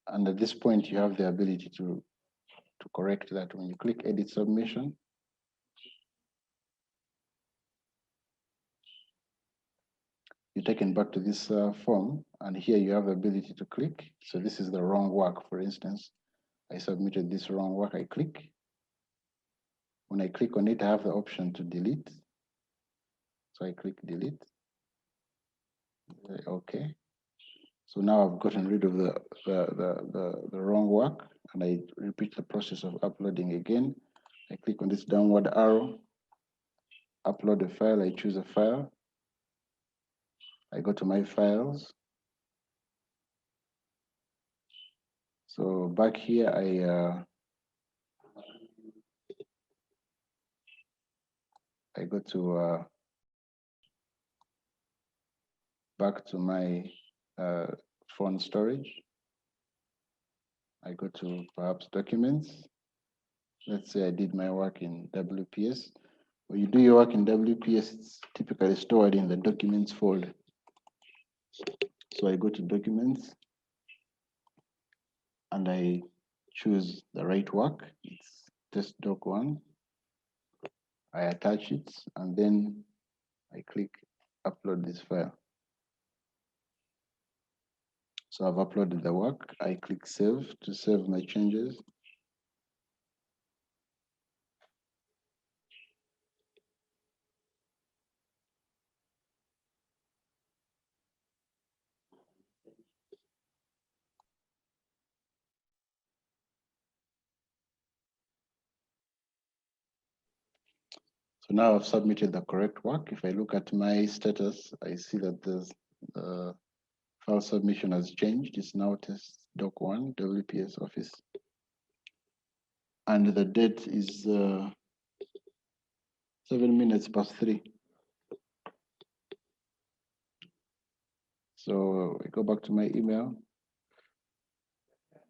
[SPEAKER 2] and at this point, you have the ability to correct that. When you click Edit Submission, you're taken back to this form, and here you have the ability to click. So this is the wrong work, for instance. I submitted this wrong work. I click. When I click on it, I have the option to delete. So I click delete. Okay. So now I've gotten rid of the wrong work, and I repeat the process of uploading again. I click on this downward arrow, upload a file, I choose a file. I go to my files. So back here, I go to back to my phone storage. I go to perhaps documents. Let's say I did my work in WPS. When you do your work in WPS, it's typically stored in the documents folder. So I go to documents and I choose the right work. It's test doc 1. I attach it and then I click upload this file. So I've uploaded the work. I click save to save my changes. So now I've submitted the correct work. If I look at my status, I see that the file submission has changed. It's now test doc 1 WPS office. And the date is 7 minutes past 3. So I go back to my email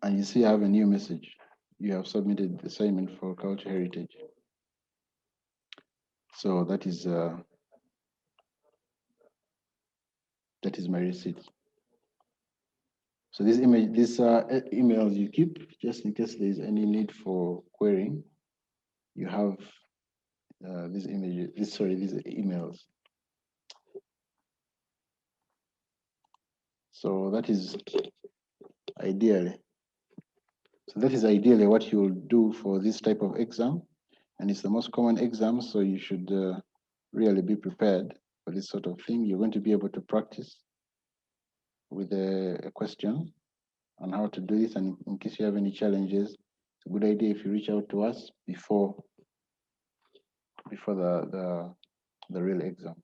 [SPEAKER 2] and you see I have a new message. You have submitted the assignment for culture heritage. So that is my receipt. So this emails you keep just in case there is any need for querying. You have these emails. So that is ideally. So that is ideally what you will do for this type of exam, and it's the most common exam. So you should really be prepared for this sort of thing. You're going to be able to practice with a question on how to do this, and in case you have any challenges, it's a good idea if you reach out to us before the real exam.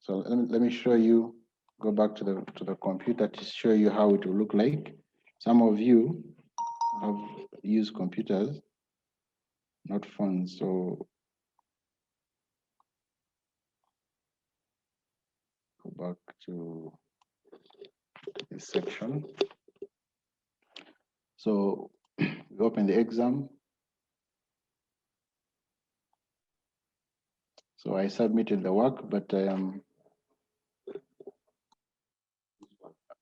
[SPEAKER 2] So let me show you, go back to the computer to show you how it will look like. Some of you have used computers, not phones. So go back to this section. So we open the exam. So I submitted the work, but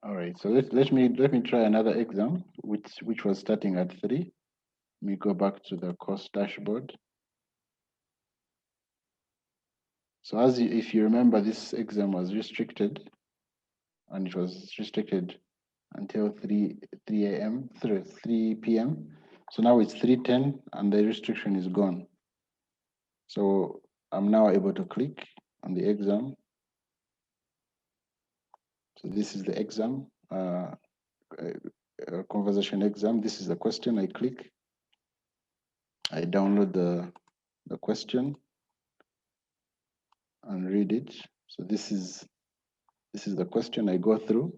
[SPEAKER 2] all right. So let me try another exam, which was starting at 3. Let me go back to the course dashboard. So if you remember, this exam was restricted, and it was restricted until 3 a.m. 3 p.m. So now it's 3:10, and the restriction is gone. So I'm now able to click on the exam. So this is the exam, conversation exam. This is the question. I click. I download the question and read it. So this is the question. I go through.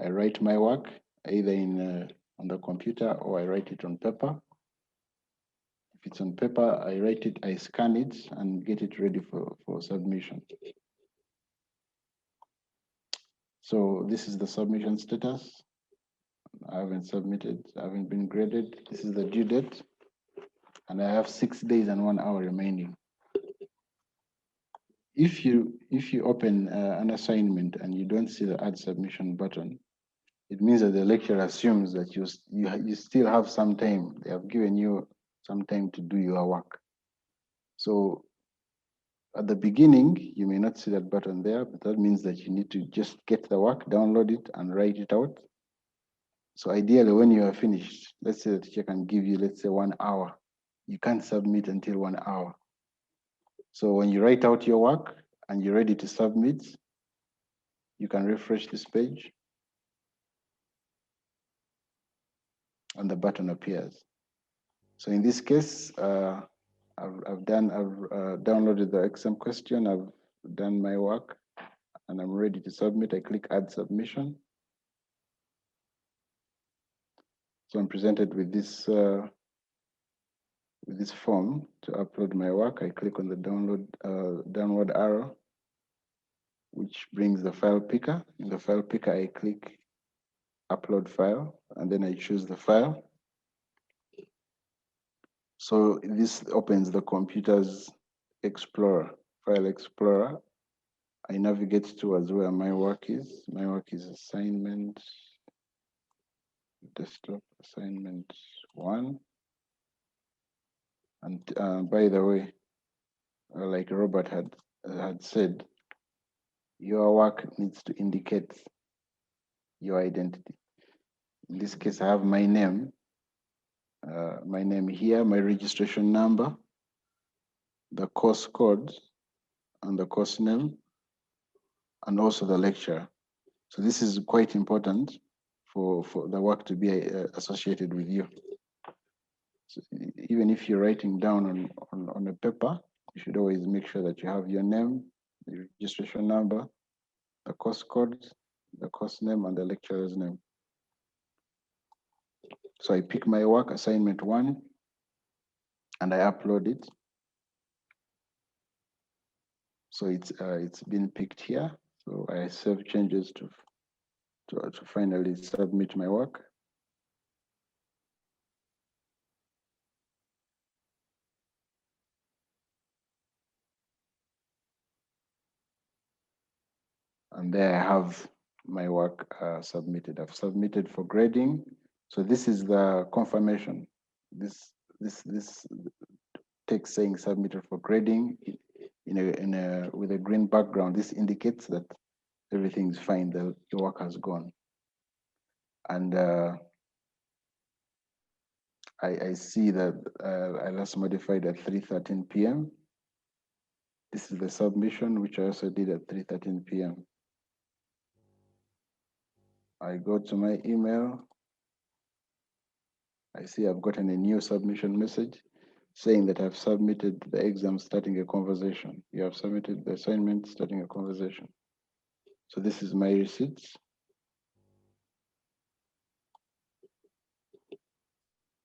[SPEAKER 2] I write my work either on the computer, or I write it on paper. If it's on paper, I write it, I scan it, and get it ready for submission. So this is the submission status. I haven't submitted, I haven't been graded. This is the due date, and I have 6 days and 1 hour remaining. If you open an assignment and you don't see the add submission button, it means that the lecturer assumes that you still have some time. They have given you some time to do your work. So at the beginning, you may not see that button there, but that means that you need to just get the work, download it, and write it out. So ideally, when you are finished, let's say the teacher can give you, let's say, 1 hour. You can't submit until 1 hour. So when you write out your work and you're ready to submit, you can refresh this page and the button appears. So in this case, I've downloaded the exam question, I've done my work, and I'm ready to submit. I click add submission. So I'm presented with this form to upload my work. I click on the downward arrow, which brings the file picker. In the file picker, I click upload file, and then I choose the file. So this opens the computer's Explorer, File Explorer. I navigate towards where my work is. My work is assignment, desktop assignment 1. And by the way, like Robert had said, your work needs to indicate your identity. In this case, I have my name here, my registration number, the course code, and the course name, and also the lecturer. So this is quite important for the work to be associated with you. So even if you're writing down on a paper, you should always make sure that you have your name, the registration number, the course code, the course name, and the lecturer's name. So I pick my work, assignment 1, and I upload it. So it's been picked here. So I save changes to finally submit my work. And there I have my work submitted. I've submitted for grading. So this is the confirmation. This text saying submitted for grading with a green background. This indicates that everything is fine. The work has gone. And I see that I last modified at 3:13 p.m. This is the submission, which I also did at 3:13 p.m. I go to my email. I see I've gotten a new submission message saying that I've submitted the exam starting a conversation. You have submitted the assignment starting a conversation. So this is my receipts.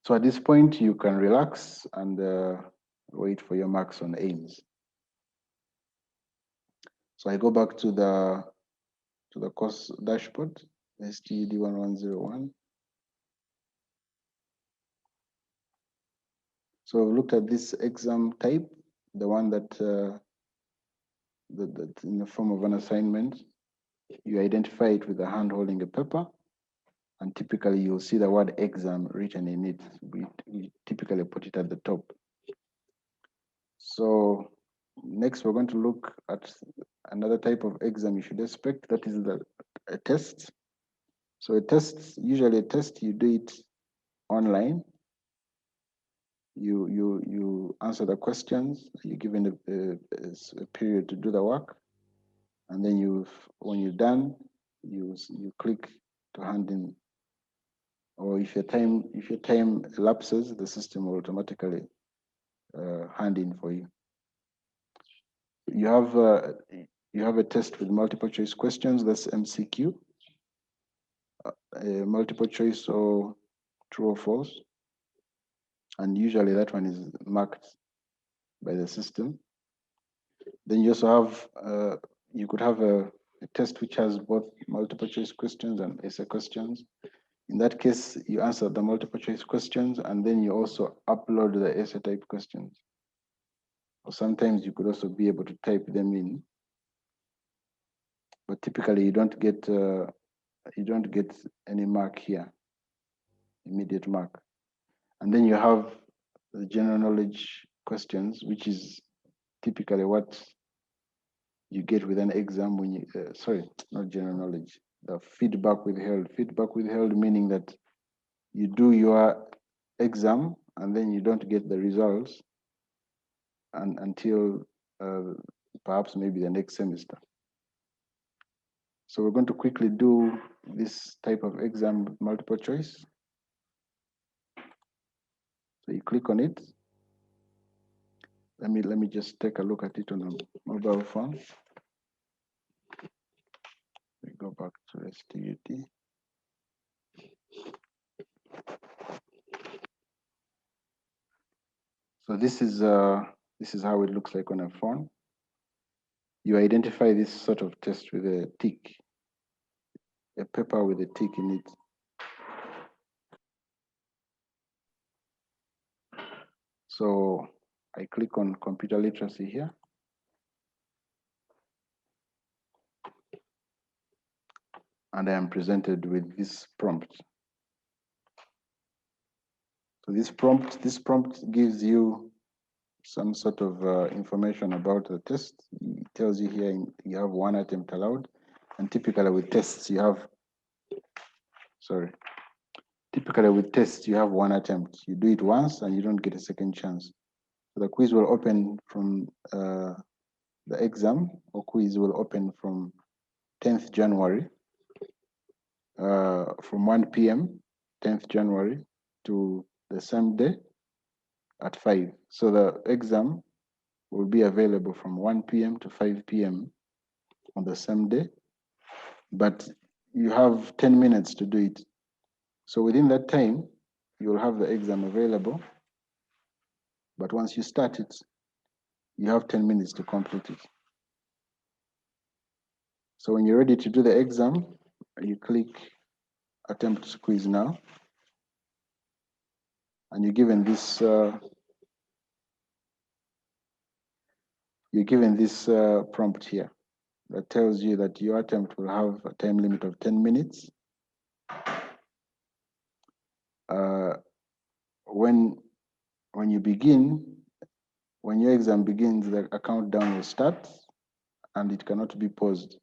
[SPEAKER 2] So at this point, you can relax and wait for your marks on AIMS. So I go back to the course dashboard, STD 1101. So I've looked at this exam type, the one that in the form of an assignment. You identify it with a hand holding a paper, and typically you'll see the word exam written in it. We typically put it at the top. So next, we're going to look at another type of exam you should expect. That is a test. So a test, usually a test, you do it online. You answer the questions. You're given a period to do the work, and then when you're done, you click to hand in. Or if your time elapses, the system will automatically hand in for you. You have a test with multiple choice questions. That's MCQ. Multiple choice or true or false, and usually that one is marked by the system. Then you also have you could have a test which has both multiple choice questions and essay questions. In that case, you answer the multiple choice questions and then you also upload the essay type questions. Or sometimes you could also be able to type them in, but typically you don't get any mark here, immediate mark. And then you have the general knowledge questions, which is typically what you get with an exam when you, sorry, not general knowledge, the feedback withheld. Feedback withheld meaning that you do your exam and then you don't get the results until perhaps maybe the next semester. So we're going to quickly do this type of exam, multiple choice. So you click on it. Let me just take a look at it on a mobile phone. We go back to STUT. So this is how it looks like on a phone. You identify this sort of test with a tick, a paper with a tick in it. So I click on computer literacy here. And I am presented with this prompt. So this prompt gives you some sort of information about the test. It tells you here you have one attempt allowed, and typically with tests you have, typically with tests you have one attempt. You do it once and you don't get a second chance. So the quiz will open from the exam or quiz will open from 10th January from 1 p.m. 10th January to the same day at 5. So the exam will be available from 1 p.m. to 5 p.m. on the same day, but you have 10 minutes to do it. So within that time, you'll have the exam available, but once you start it, you have 10 minutes to complete it. So when you're ready to do the exam, you click attempt quiz now, and you're given this prompt here that tells you that your attempt will have a time limit of 10 minutes. When you begin, when your exam begins, the countdown will start and it cannot be paused.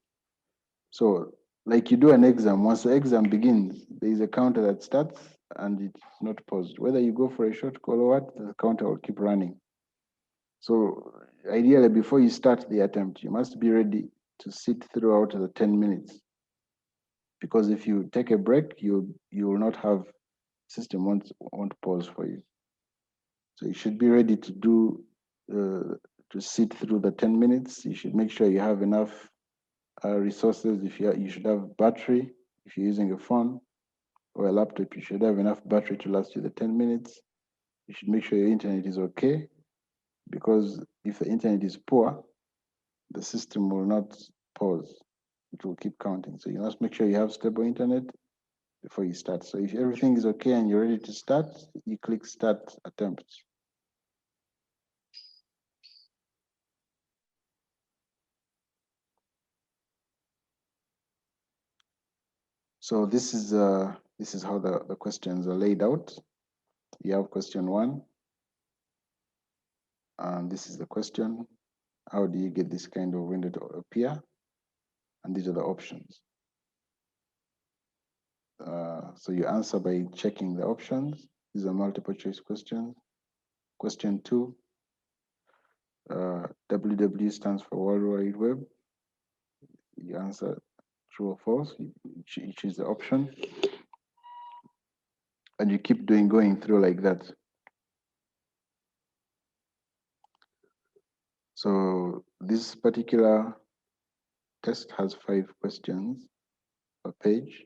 [SPEAKER 2] So like you do an exam, once the exam begins, there is a counter that starts and it's not paused. Whether you go for a short call or what, the counter will keep running. So ideally, before you start the attempt, you must be ready to sit throughout the 10 minutes. Because if you take a break, you will not have, system won't pause for you. So you should be ready to do, to sit through the 10 minutes. You should make sure you have enough resources. If you should have battery. If you're using a phone or a laptop, you should have enough battery to last you the 10 minutes. You should make sure your internet is okay, because if the internet is poor, the system will not pause. It will keep counting. So you must make sure you have stable internet before you start. So if everything is okay and you're ready to start, you click start attempt. So this is how the questions are laid out. You have question 1, and this is the question. How do you get this kind of window to appear? And these are the options. So you answer by checking the options. These are multiple choice questions. Question 2, www stands for World Wide Web. You answer true or false. You choose the option, and you keep going through like that. So this particular test has 5 questions per page,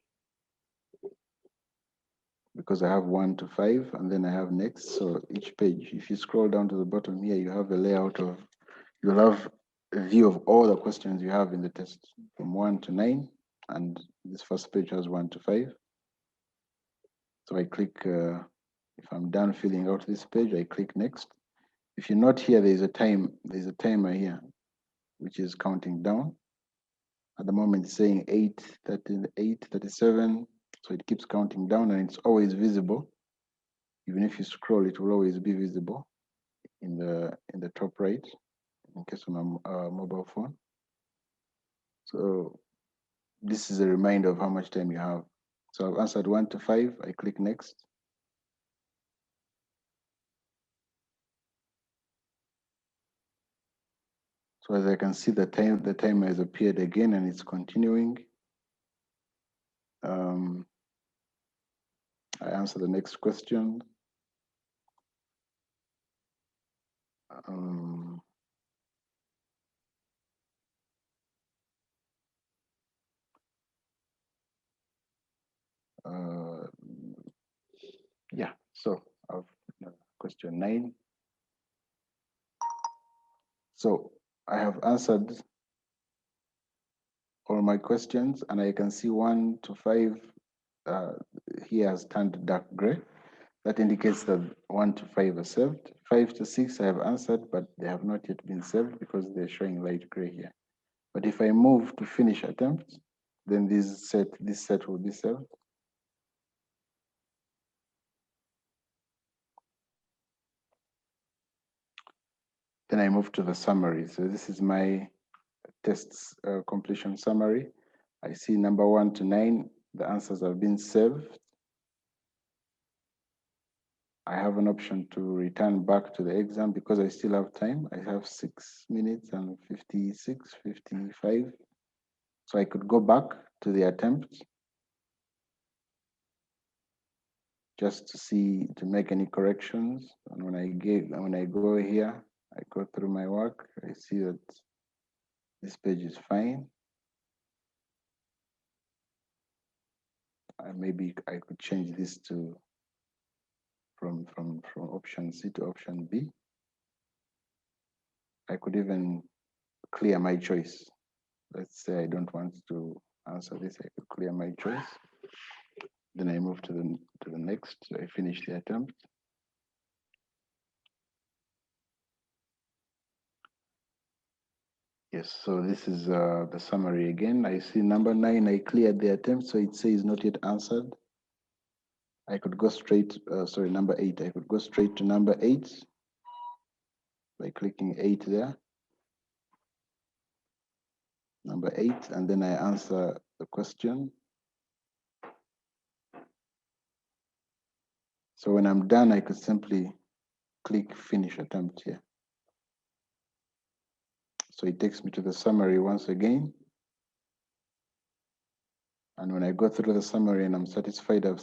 [SPEAKER 2] because I have 1 to 5, and then I have next. So each page, if you scroll down to the bottom here, you have a layout of, you'll have a view of all the questions you have in the test from 1 to 9, and this first page has 1 to 5. So I click, if I'm done filling out this page, I click next. If you're not here, there's a timer here, which is counting down. At the moment, it's saying 8:38, 37. So it keeps counting down, and it's always visible. Even if you scroll, it will always be visible in the top right, in case on a mobile phone. So this is a reminder of how much time you have. So I've answered 1 to 5. I click next. So as I can see, the timer has appeared again, and it's continuing. I answer the next question. Yeah, so I've question 9. So I have answered all my questions, and I can see 1 to 5 here has turned dark gray. That indicates that 1 to 5 are saved. 5 to 6 I have answered, but they have not yet been saved because they're showing light gray here. But if I move to finish attempt, then this set will be saved. Then I move to the summary. So this is my tests completion summary. I see number 1 to 9, the answers have been saved. I have an option to return back to the exam because I still have time. I have 6 minutes and 56, 55. So I could go back to the attempt just to see, to make any corrections. And when I go here, I go through my work, I see that this page is fine. Maybe I could change this to from option C to option B. I could even clear my choice. Let's say I don't want to answer this, I could clear my choice. Then I move to the next. I finish the attempt. Yes, so this is the summary again. I see number 9, I cleared the attempt, so it says not yet answered. I could go straight, sorry, number 8. I could go straight to number 8 by clicking 8 there. Number 8, and then I answer the question. So when I'm done, I could simply click finish attempt here. So it takes me to the summary once again. And when I go through the summary and I'm satisfied I've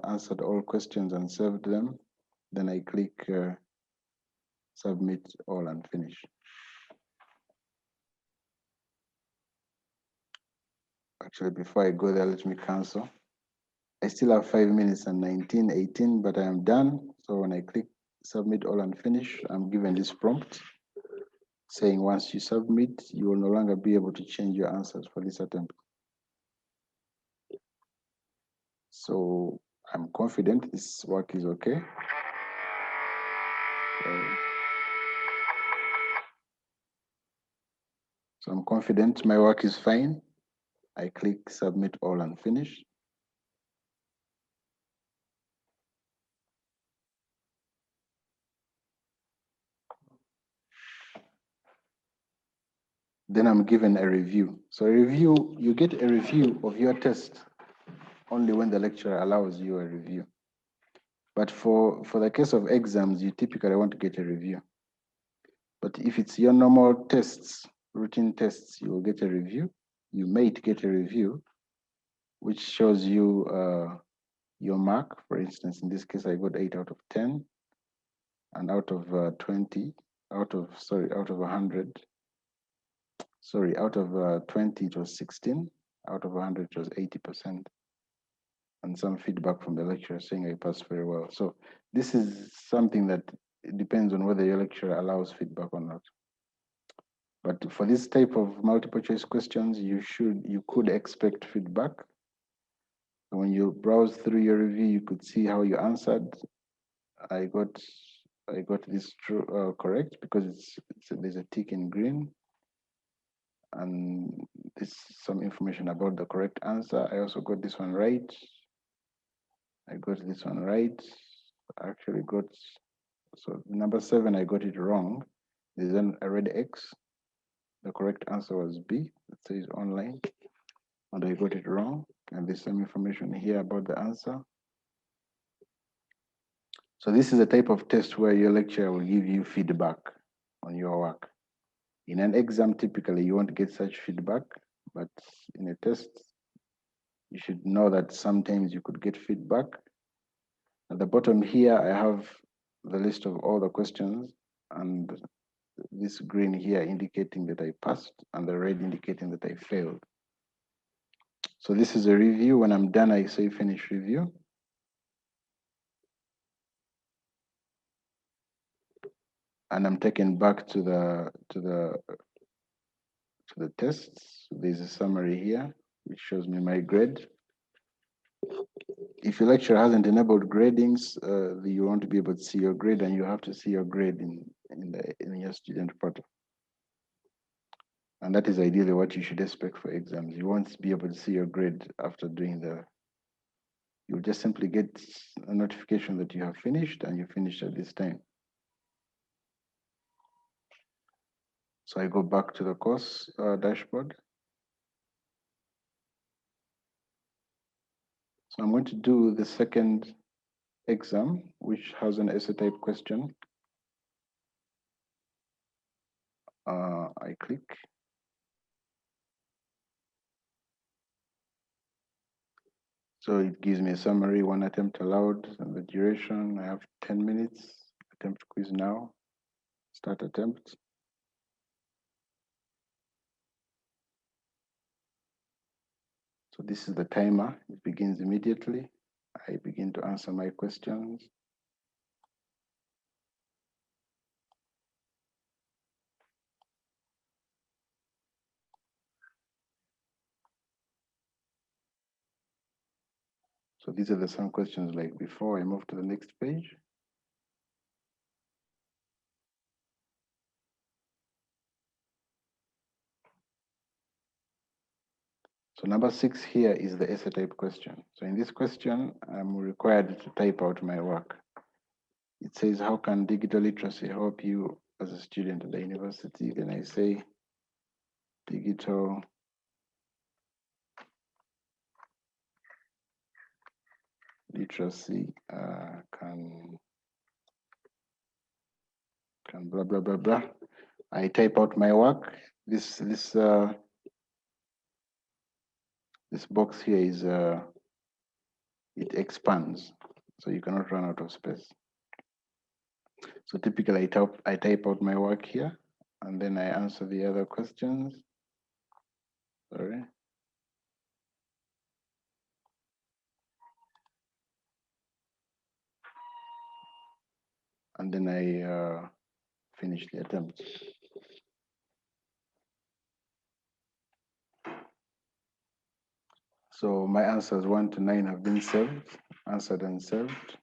[SPEAKER 2] answered all questions and saved them, then I click submit all and finish. Actually, before I go there, let me cancel. I still have 5 minutes and 19, 18, but I am done. So when I click submit all and finish, I'm given this prompt saying once you submit, you will no longer be able to change your answers for this attempt. So I'm confident this work is okay. So I'm confident my work is fine. I click submit all and finish. Then I'm given a review. So a review, you get a review of your test only when the lecturer allows you a review. But for the case of exams, you typically want to get a review. But if it's your normal tests, routine tests, you will get a review. You might get a review, which shows you your mark. For instance, in this case, I got 8 out of 10. And out of 20, out of 100, out of 20, it was 16. Out of 100, it was 80%. And some feedback from the lecturer saying I passed very well. So this is something that it depends on whether your lecturer allows feedback or not. But for this type of multiple choice questions, you could expect feedback. When you browse through your review, you could see how you answered. I got this true correct because there's a tick in green, and this is some information about the correct answer. I also got this one right. I got this one right. I actually got, so number 7, I got it wrong. There's a red X. The correct answer was B. It says online, and I got it wrong. And there's some information here about the answer. So this is a type of test where your lecturer will give you feedback on your work. In an exam, typically you won't get such feedback, but in a test, you should know that sometimes you could get feedback. At the bottom here, I have the list of all the questions, and this green here indicating that I passed, and the red indicating that I failed. So this is a review. When I'm done, I say finish review. And I'm taken back to the tests. There's a summary here, which shows me my grade. If your lecturer hasn't enabled gradings, you won't be able to see your grade, and you have to see your grade in your student portal. And that is ideally what you should expect for exams. You won't be able to see your grade after doing you'll just simply get a notification that you have finished and you finished at this time. So I go back to the course dashboard. So I'm going to do the second exam, which has an essay type question. I click. So it gives me a summary, 1 attempt allowed, and the duration. I have 10 minutes. Attempt quiz now. Start attempt. So this is the timer. It begins immediately. I begin to answer my questions. So these are the same questions like before. I move to the next page. So number 6 here is the essay type question. So in this question, I'm required to type out my work. It says, how can digital literacy help you as a student at the university? Then I say, digital literacy can blah, blah, blah, blah. I type out my work. This box here is it expands, so you cannot run out of space. So typically I type out my work here, and then I answer the other questions. Sorry. And then I finish the attempt. So my answers 1 to 9 have been answered and saved.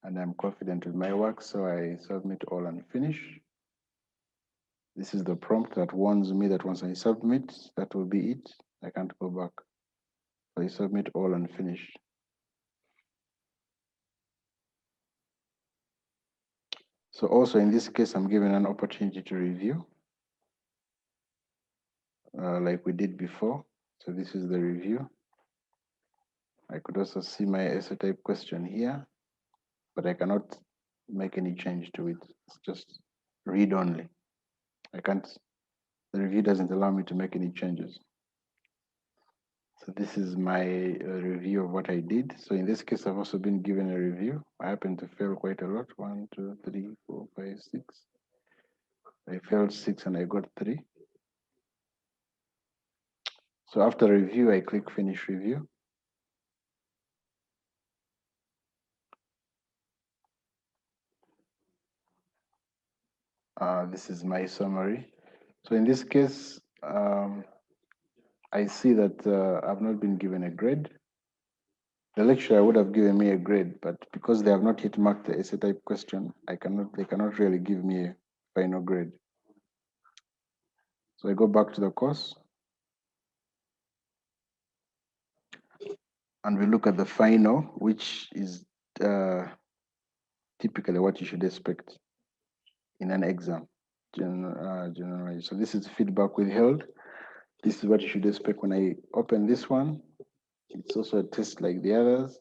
[SPEAKER 2] And I'm confident with my work, so I submit all and finish. This is the prompt that warns me that once I submit, that will be it. I can't go back. So I submit all and finish. So also in this case, I'm given an opportunity to review, like we did before. So this is the review. I could also see my essay type question here, but I cannot make any change to it. It's just read only. I can't, the review doesn't allow me to make any changes. So this is my review of what I did. So in this case, I've also been given a review. I happen to fail quite a lot. 1, 2, 3, 4, 5, 6. I failed 6 and I got 3. So after review, I click finish review. This is my summary. So in this case, I see that I've not been given a grade. The lecturer would have given me a grade, but because they have not yet marked the essay type question, they cannot really give me a final grade. So I go back to the course and we look at the final, which is typically what you should expect in an exam generally. So this is feedback withheld. This is what you should expect when I open this one. It's also a test like the others.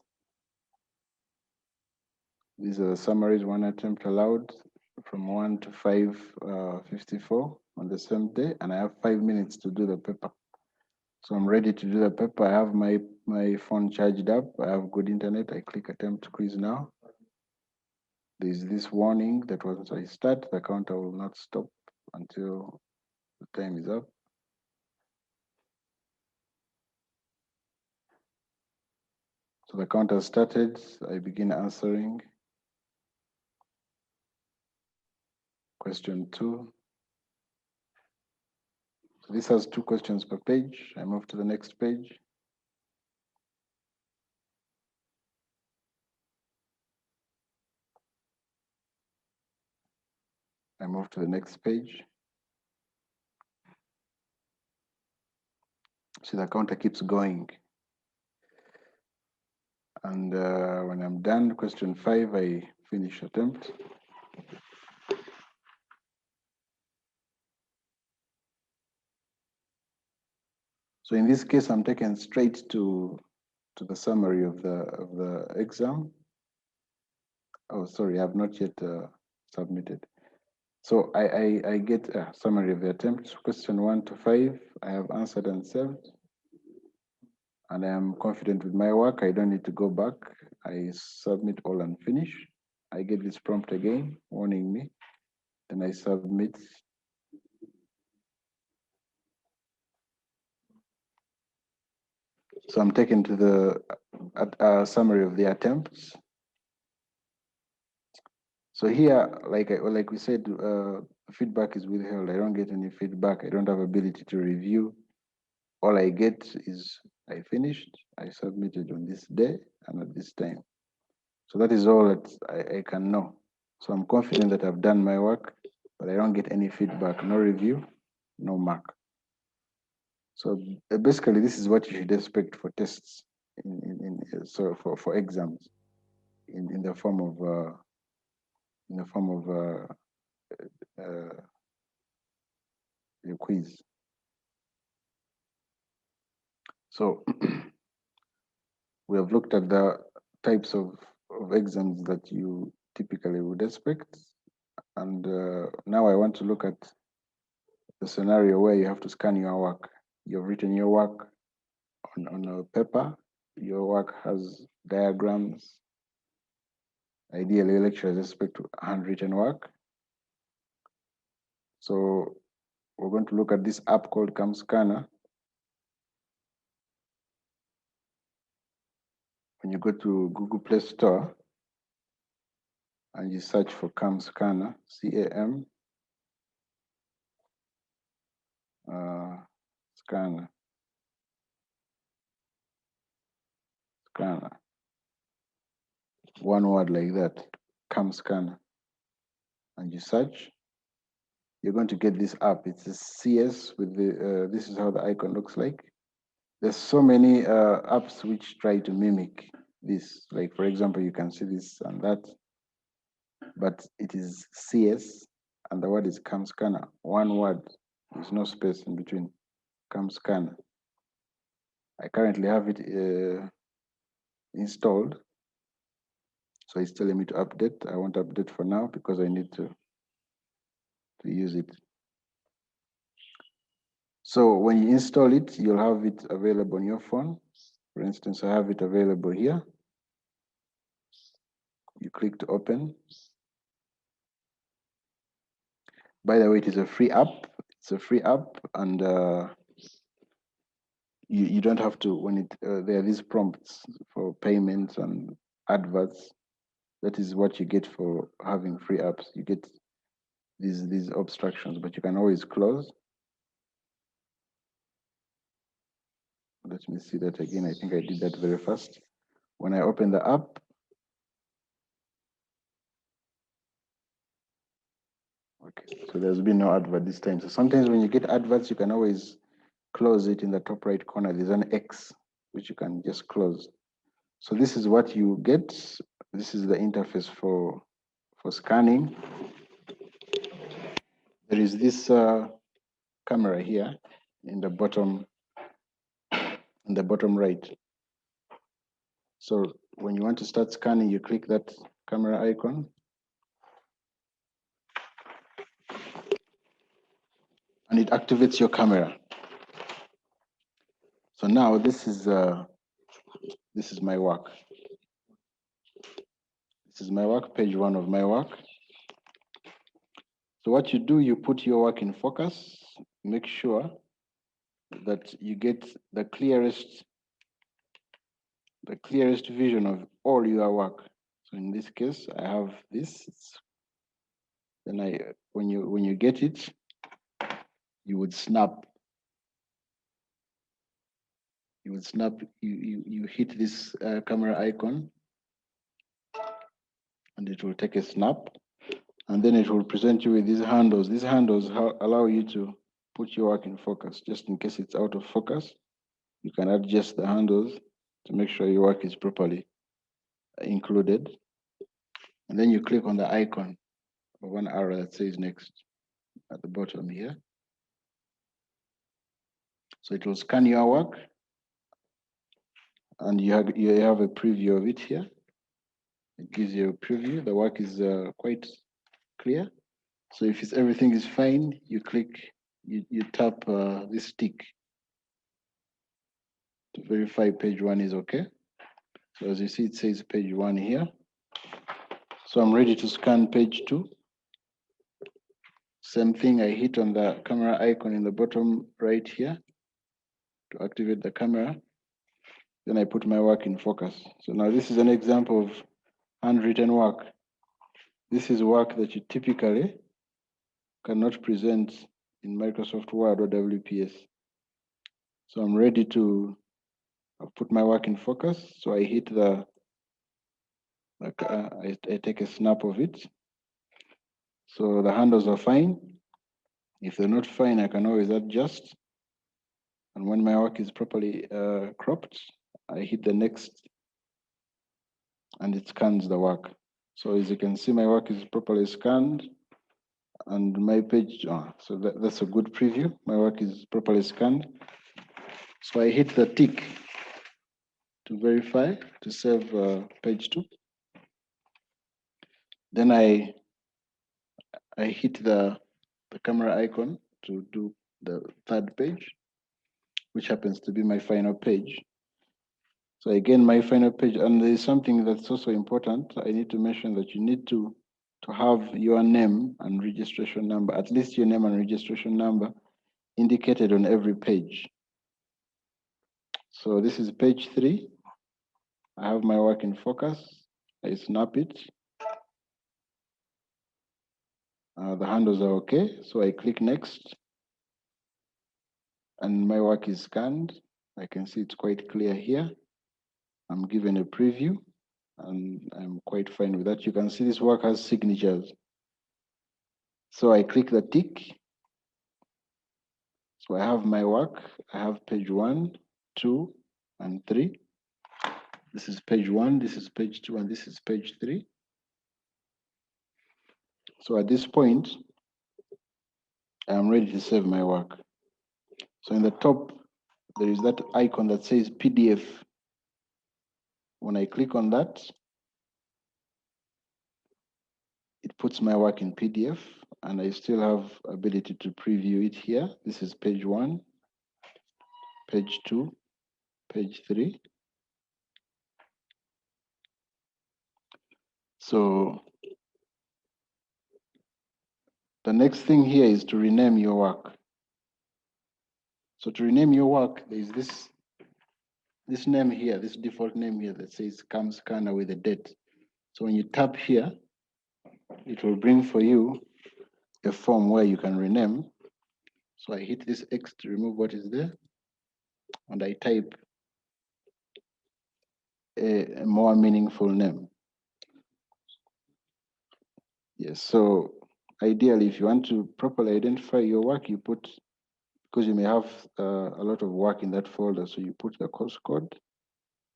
[SPEAKER 2] These are the summaries: 1 attempt allowed from 1 to 5:54 on the same day, and I have 5 minutes to do the paper. So I'm ready to do the paper. I have my phone charged up. I have good internet. I click attempt quiz now. There's this warning that once I start, the counter will not stop until the time is up. So the counter started. I begin answering. Question 2. So this has 2 questions per page. I move to the next page. I move to the next page. So the counter keeps going. And when I'm done, question 5, I finish attempt. So in this case, I'm taken straight to the summary of the exam. Oh, sorry, I have not yet submitted. So I get a summary of the attempt. Question 1 to 5, I have answered and saved. And I am confident with my work. I don't need to go back. I submit all and finish. I get this prompt again, warning me. Then I submit. So I'm taken to the summary of the attempts. So here, like we said, feedback is withheld. I don't get any feedback. I don't have ability to review. All I get is I finished, I submitted on this day and at this time. So that is all that I can know. So I'm confident that I've done my work, but I don't get any feedback, no review, no mark. So basically, this is what you should expect for tests, so for exams, in the form of a quiz. So we have looked at the types of exams that you typically would expect. And now I want to look at the scenario where you have to scan your work. You've written your work on a paper. Your work has diagrams. Ideally, lecturers expect handwritten work. So we're going to look at this app called CamScanner. When you go to Google Play Store and you search for CamScanner, C-A-M, scanner, one word like that, CamScanner, and you search, you're going to get this app. It's a CS with the, this is how the icon looks like. There's so many apps which try to mimic this. Like, for example, you can see this and that, but it is CS and the word is CamScanner. One word, there's no space in between, CamScanner. I currently have it installed. So it's telling me to update. I won't update for now because I need to use it. So when you install it, you'll have it available on your phone. For instance, I have it available here. You click to open. By the way, it is a free app. It's a free app, and you don't have to, when it there are these prompts for payments and adverts. That is what you get for having free apps. You get these obstructions, but you can always close. Let me see that again. I think I did that very fast. When I open the app, okay, so there's been no advert this time. So sometimes when you get adverts, you can always close it in the top right corner. There's an X, which you can just close. So this is what you get. This is the interface for scanning. There is this camera here in the bottom right. So when you want to start scanning, you click that camera icon. And it activates your camera. So now this is my work. This is my work, page 1 of my work. So what you do, you put your work in focus, make sure that you get the clearest vision of all your work. So in this case, I have this. Then when you get it, you would snap. You hit this camera icon, and it will take a snap, and then it will present you with these handles. These handles allow you to put your work in focus, just in case it's out of focus. You can adjust the handles to make sure your work is properly included. And then you click on the icon of one arrow that says next at the bottom here. So it will scan your work, and you have a preview of it here. It gives you a preview. The work is quite clear. So if everything is fine, you tap this tick to verify page 1 is okay. So as you see, it says page 1 here. So I'm ready to scan page 2. Same thing, I hit on the camera icon in the bottom right here to activate the camera. Then I put my work in focus. So now this is an example of handwritten work. This is work that you typically cannot present in Microsoft Word or WPS. So I'm ready to put my work in focus. So I hit I take a snap of it. So the handles are fine. If they're not fine, I can always adjust. And when my work is properly cropped, I hit the next, and it scans the work. So as you can see, my work is properly scanned, and my page, so that's a good preview. My work is properly scanned. So I hit the tick to verify, to save page 2. Then I I hit the camera icon to do the third page, which happens to be my final page. So again, my final page, and there is something that's also important. I need to mention that you need to have your name and registration number, at least your name and registration number indicated on every page. So this is page 3. I have my work in focus. I snap it. The handles are okay. So I click next and my work is scanned. I can see it's quite clear here. I'm given a preview and I'm quite fine with that. You can see this work has signatures. So I click the tick. So I have my work. I have page 1, 2, and 3. This is page 1, this is page 2, and this is page 3. So at this point, I'm ready to save my work. So in the top, there is that icon that says PDF. When I click on that, it puts my work in PDF, and I still have ability to preview it here. This is page 1, page 2, page 3. So the next thing here is to rename your work. So to rename your work, there is this name here, this default name here that says CAM scanner with a date. So when you tap here, it will bring for you a form where you can rename. So I hit this X to remove what is there, and I type a more meaningful name. Yes, so ideally, if you want to properly identify your work, you put, because you may have a lot of work in that folder, so you put the course code.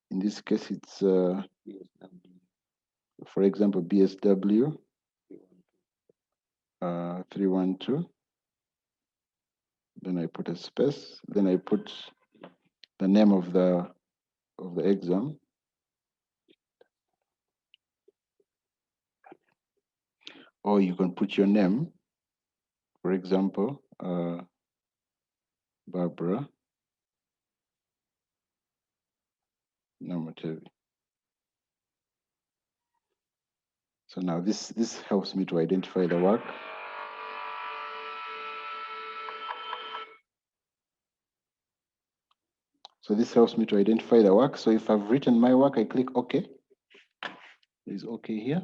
[SPEAKER 2] In this case, it's, for example, BSW 312. Then I put a space. Then I put the name of the exam. Or you can put your name, for example, Barbara Normative. So now this helps me to identify the work. So this helps me to identify the work. So if I've written my work, I click OK. There's OK here.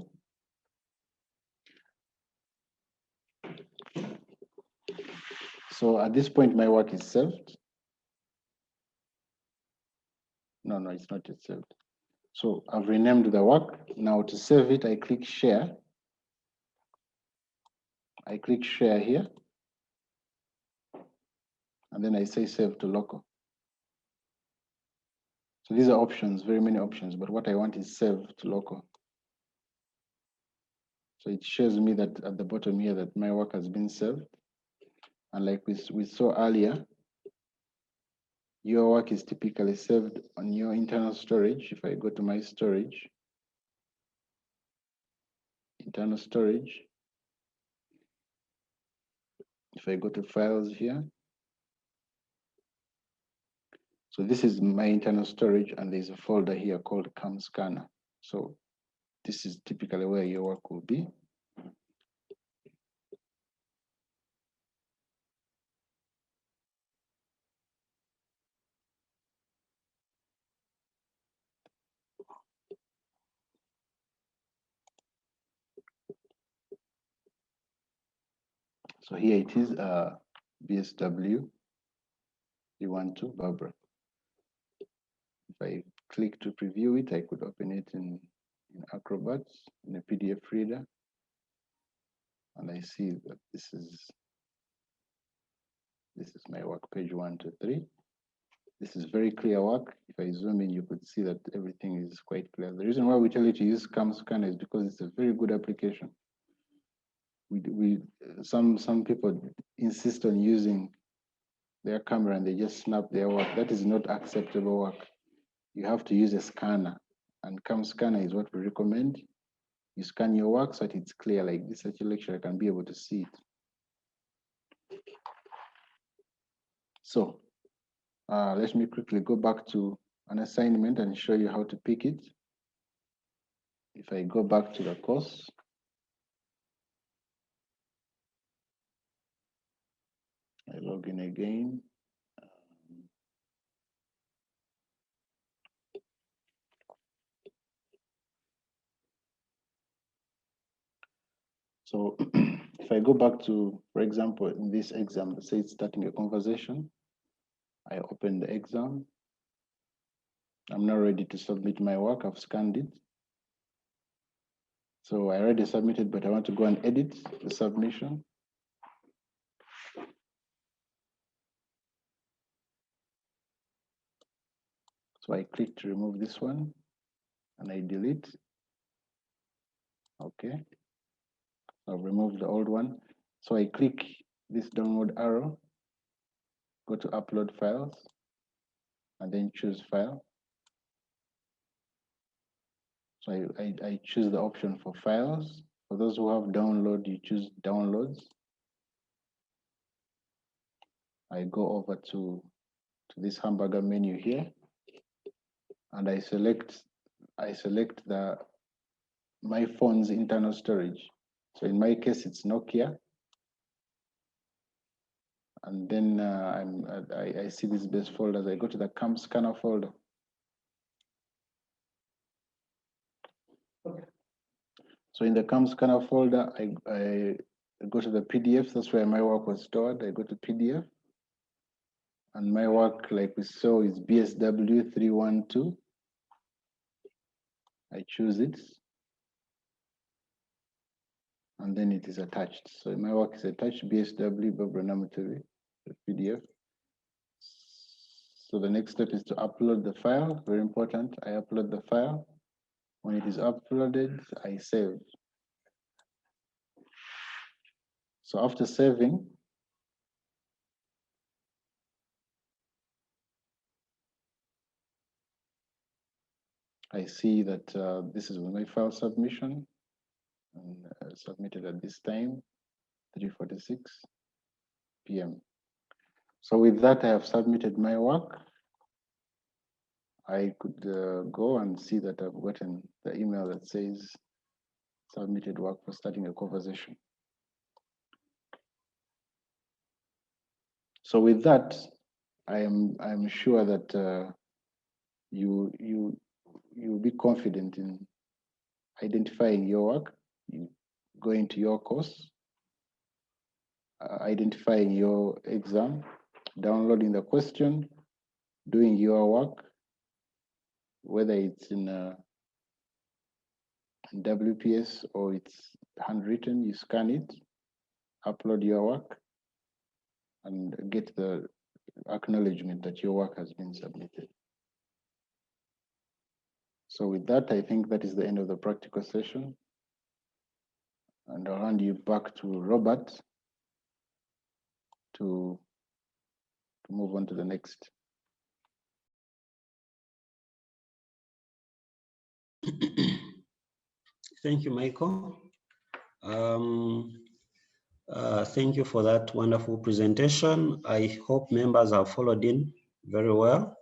[SPEAKER 2] So at this point, my work is saved. No, it's not yet saved. So I've renamed the work. Now to save it, I click Share. I click Share here. And then I say Save to Local. So these are options, very many options, but what I want is Save to Local. So it shows me that at the bottom here that my work has been saved. And like we saw earlier, your work is typically saved on your internal storage. If I go to my storage, internal storage, if I go to files here, so this is my internal storage, and there's a folder here called CAM Scanner. So this is typically where your work will be. So here it is, BSW 312 Barbara. If I click to preview it, I could open it in Acrobat, in a PDF reader. And I see that this is my work, page 1 to 3. This is very clear work. If I zoom in, you could see that everything is quite clear. The reason why we tell you to use CAM Scanner is because it's a very good application. Some people insist on using their camera and they just snap their work. That is not acceptable work. You have to use a scanner, and CAM Scanner is what we recommend. You scan your work so that it's clear, like this such a lecturer can be able to see it. So let me quickly go back to an assignment and show you how to pick it. If I go back to the course, I log in again. So if I go back to, for example, in this exam, let's say it's starting a conversation, I open the exam. I'm now ready to submit my work. I've scanned it. So I already submitted, but I want to go and edit the submission. So I click to remove this one and I delete. Okay. I've removed the old one. So I click this download arrow, go to upload files, and then choose file. So I choose the option for files. For those who have download, you choose downloads. I go over to this hamburger menu here, and I select my phone's internal storage. So in my case, it's Nokia. And then I see these base folders. I go to the CAM scanner folder. Okay. So in the CAM scanner folder, I go to the PDF. That's where my work was stored. I go to PDF. And my work, like we saw, is BSW 312. I choose it. And then it is attached. So my work is attached, BSW Babranamatovi, the PDF. So the next step is to upload the file. Very important. I upload the file. When it is uploaded, I save. So after saving, I see that this is my file submission, and submitted at this time, 3:46 p.m. So with that, I have submitted my work. I could go and see that I've gotten the email that says submitted work for starting a conversation. So with that, I'm sure that you'll be confident in identifying your work, going to your course, identifying your exam, downloading the question, doing your work, whether it's in WPS or it's handwritten, you scan it, upload your work, and get the acknowledgement that your work has been submitted. So with that, I think that is the end of the practical session. And I'll hand you back to Robert to move on to the next.
[SPEAKER 1] Thank you, Michael. Thank you for that wonderful presentation. I hope members have followed in very well.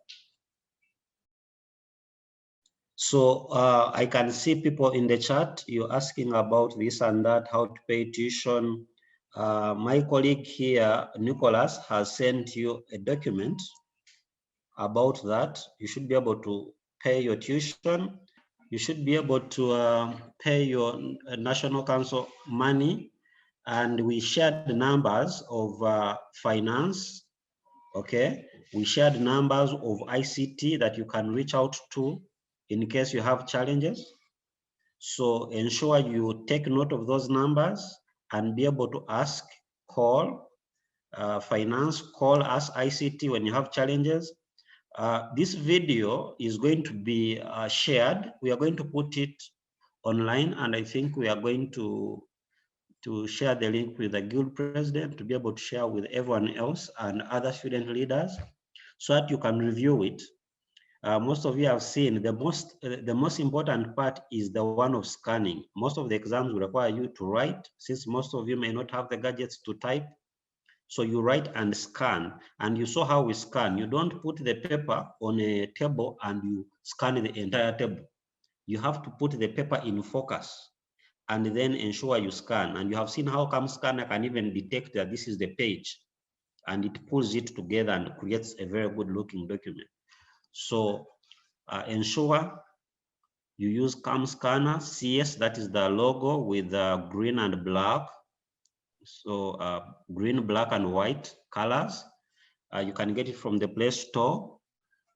[SPEAKER 1] So I can see people in the chat, you're asking about this and that, how to pay tuition. My colleague here, Nicholas, has sent you a document about that. You should be able to pay your tuition. You should be able to pay your National Council money. And we shared the numbers of finance, okay? We shared numbers of ICT that you can reach out to in case you have challenges. So ensure you take note of those numbers and be able to ask, call finance, call us ICT when you have challenges. This video is going to be shared. We are going to put it online, and I think we are going to share the link with the guild president to be able to share with everyone else and other student leaders so that you can review it. most of you have seen the most important part is the one of scanning. Most of the exams will require you to write, since most of you may not have the gadgets to type. So you write and scan, and you saw how we scan. You don't put the paper on a table and you scan the entire table. You have to put the paper in focus and then ensure you scan. And you have seen how come scanner can even detect that this is the page, and it pulls it together and creates a very good looking document. So ensure you use CAM scanner CS, that is the logo with green and black. So green, black, and white colors. You can get it from the Play Store.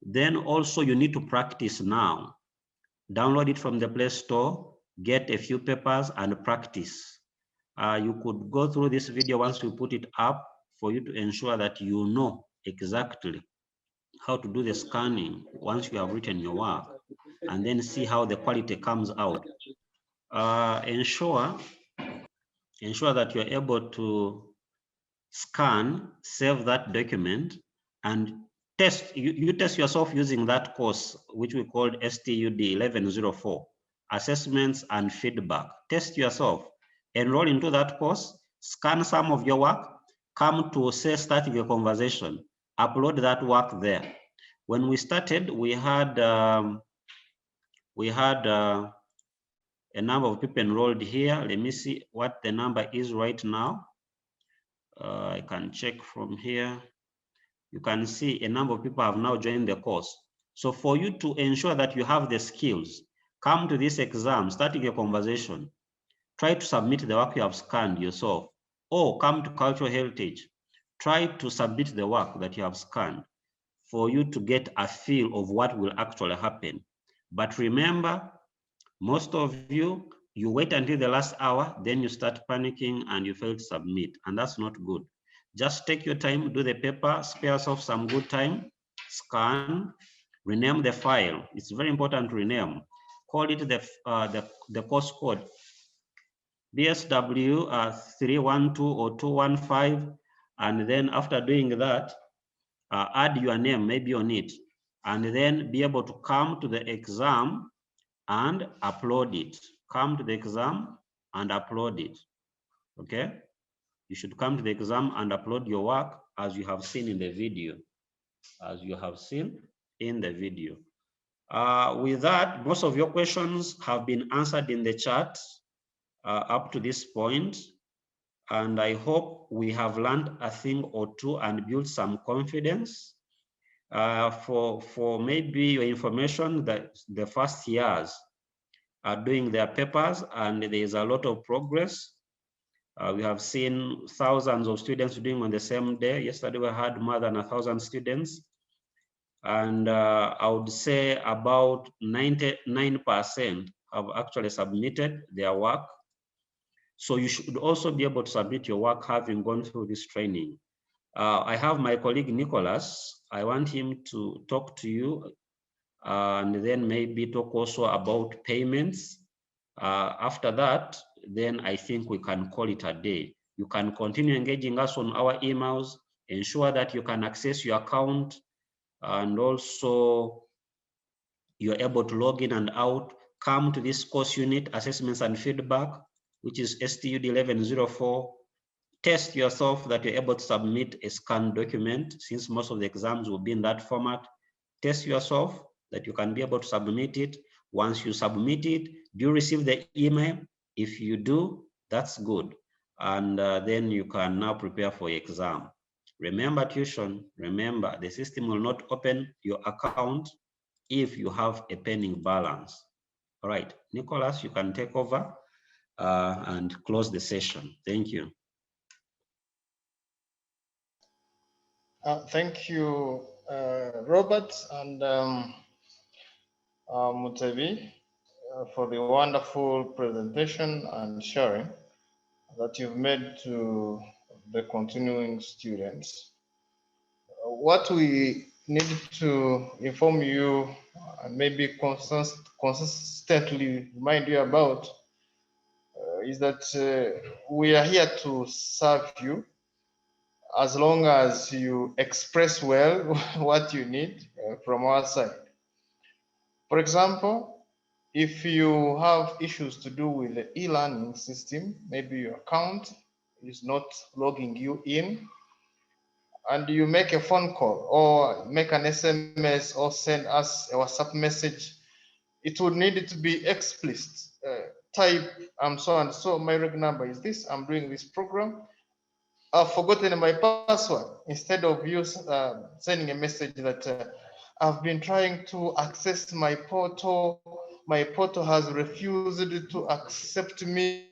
[SPEAKER 1] Then also you need to practice now. Download it from the Play Store, get a few papers and practice. You could go through this video once we put it up for you to ensure that you know exactly how to do the scanning once you have written your work, and then see how the quality comes out. Ensure that you're able to scan, save that document, and test. You test yourself using that course, which we called STUD 1104, assessments and feedback. Test yourself, enroll into that course, scan some of your work, come to say starting a conversation, upload that work there. When we started, we had a number of people enrolled here. Let me see what the number is right now. I can check from here. You can see a number of people have now joined the course. So for you to ensure that you have the skills, come to this exam, starting a conversation, try to submit the work you have scanned yourself, or come to cultural heritage, try to submit the work that you have scanned for you to get a feel of what will actually happen. But remember, most of you wait until the last hour, then you start panicking and you fail to submit, and that's not good. Just take your time, do the paper, spare yourself some good time, scan, rename the file. It's very important to rename. Call it the course code, BSW 312 or 215, and then after doing that, add your name maybe on it, and then be able to come to the exam and upload it. Come to the exam and upload it, okay? You should come to the exam and upload your work as you have seen in the video, with that, most of your questions have been answered in the chat up to this point, and I hope we have learned a thing or two and built some confidence. For maybe your information, that the first years are doing their papers, and there is a lot of progress. We have seen thousands of students doing on the same day. Yesterday we had more than 1,000 students, and I would say about 99% have actually submitted their work. So you should also be able to submit your work having gone through this training. I have my colleague Nicholas. I want him to talk to you and then maybe talk also about payments. After that, then I think we can call it a day. You can continue engaging us on our emails, ensure that you can access your account, and also you're able to log in and out. Come to this course unit, assessments and feedback, which is STUD 1104. Test yourself that you're able to submit a scanned document, since most of the exams will be in that format. Test yourself that you can be able to submit it. Once you submit it, do you receive the email? If you do, that's good. And then you can now prepare for your exam. Remember, tuition, remember, the system will not open your account if you have a pending balance. All right, Nicholas, you can take over and close the session. Thank you.
[SPEAKER 3] Thank you, Robert and Mutebi, for the wonderful presentation and sharing that you've made to the continuing students. What we need to inform you and maybe consistently remind you about is that we are here to serve you as long as you express well what you need from our side. For example, if you have issues to do with the e-learning system, maybe your account is not logging you in, and you make a phone call or make an SMS or send us a WhatsApp message, it would need to be explicit. Type, I'm so and so, my reg number is this, I'm doing this program, I've forgotten my password, instead of you sending a message that I've been trying to access my portal has refused to accept me,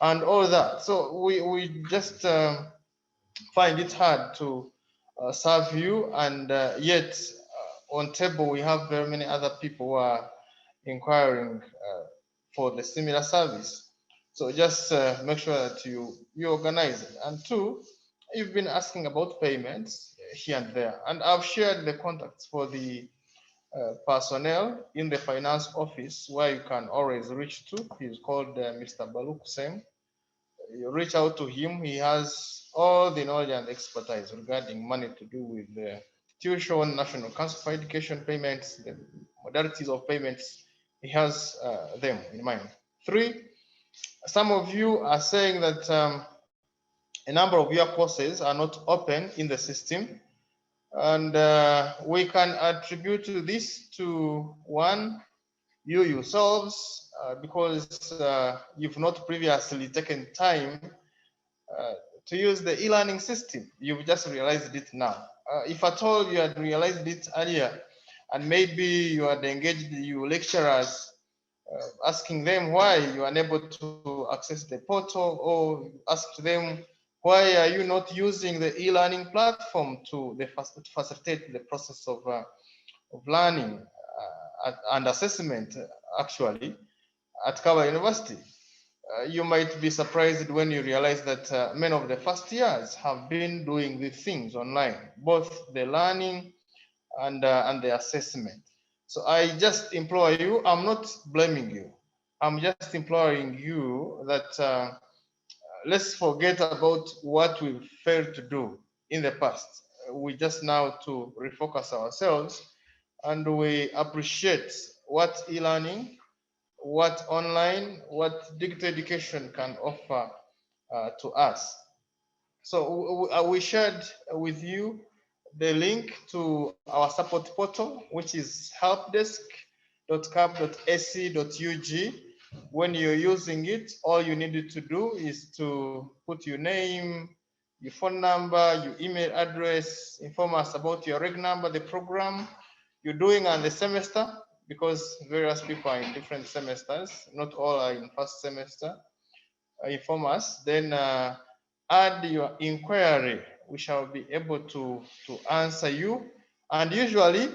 [SPEAKER 3] and all that. So we just find it hard to serve you, and yet on table we have very many other people who are inquiring for the similar service. So just make sure that you organize it. And two, you've been asking about payments here and there, and I've shared the contacts for the personnel in the finance office where you can always reach to. He's called Mr. Baluk Sem. You reach out to him. He has all the knowledge and expertise regarding money to do with the tuition, National Council for Education payments, the modalities of payments. He has them in mind. Three, some of you are saying that a number of your courses are not open in the system, and we can attribute this to one, you yourselves, because you've not previously taken time uh, to use the e-learning system. You've just realized it now. If at all you had realized it earlier, and maybe you had engaged your lecturers, asking them why you are unable to access the portal, or asked them why are you not using the e-learning platform to facilitate the process of learning and assessment, actually, at Kawa University. You might be surprised when you realize that many of the first years have been doing these things online, both the learning and the assessment. So I just implore you, I'm not blaming you. I'm just imploring you that let's forget about what we've failed to do in the past. We just now to refocus ourselves, and we appreciate what e-learning, what online, what digital education can offer to us. So we shared with you the link to our support portal, which is helpdesk.cap.ac.ug. When you're using it, all you need to do is to put your name, your phone number, your email address, inform us about your reg number, the program you're doing, and the semester, because various people are in different semesters, not all are in first semester. Inform us, then add your inquiry. We shall be able to answer you. And usually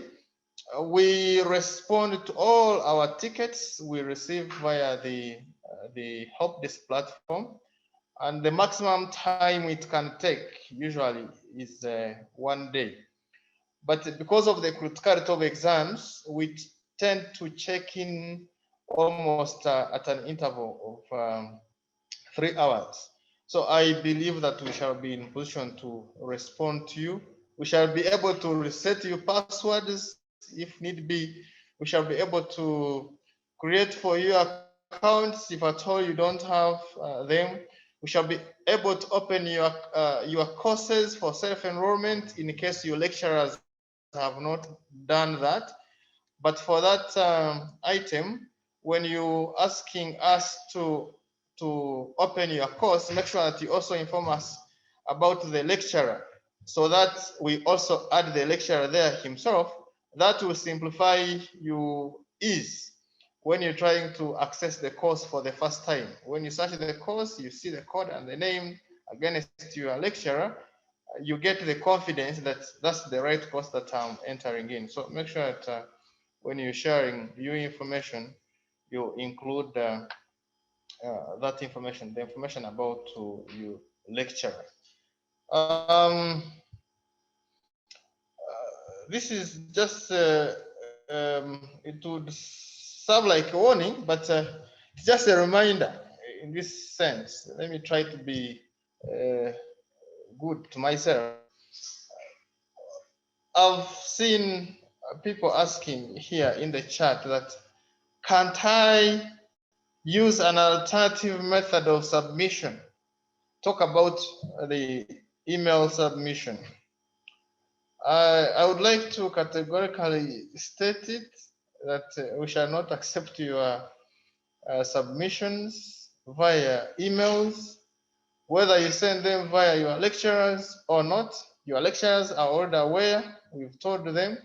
[SPEAKER 3] we respond to all our tickets we receive via the help desk platform. And the maximum time it can take usually is 1 day. But because of the criticality of exams, we tend to check in almost at an interval of 3 hours. So I believe that we shall be in position to respond to you. We shall be able to reset your passwords if need be. We shall be able to create for you accounts if at all you don't have them. We shall be able to open your courses for self-enrollment in case your lecturers have not done that. But for that item, when you asking us to open your course, make sure that you also inform us about the lecturer, so that we also add the lecturer there himself. That will simplify you ease when you're trying to access the course for the first time. When you search the course, you see the code and the name against your lecturer, you get the confidence that that's the right course that I'm entering in. So make sure that when you're sharing your information, you include that information, the information about your lecturer. This is just, it would sound like a warning, but it's just a reminder in this sense. Let me try to be good to myself. I've seen people asking here in the chat that can't I use an alternative method of submission? Talk about the email submission. I would like to categorically state it that we shall not accept your submissions via emails, whether you send them via your lecturers or not. Your lecturers are already aware. We've told them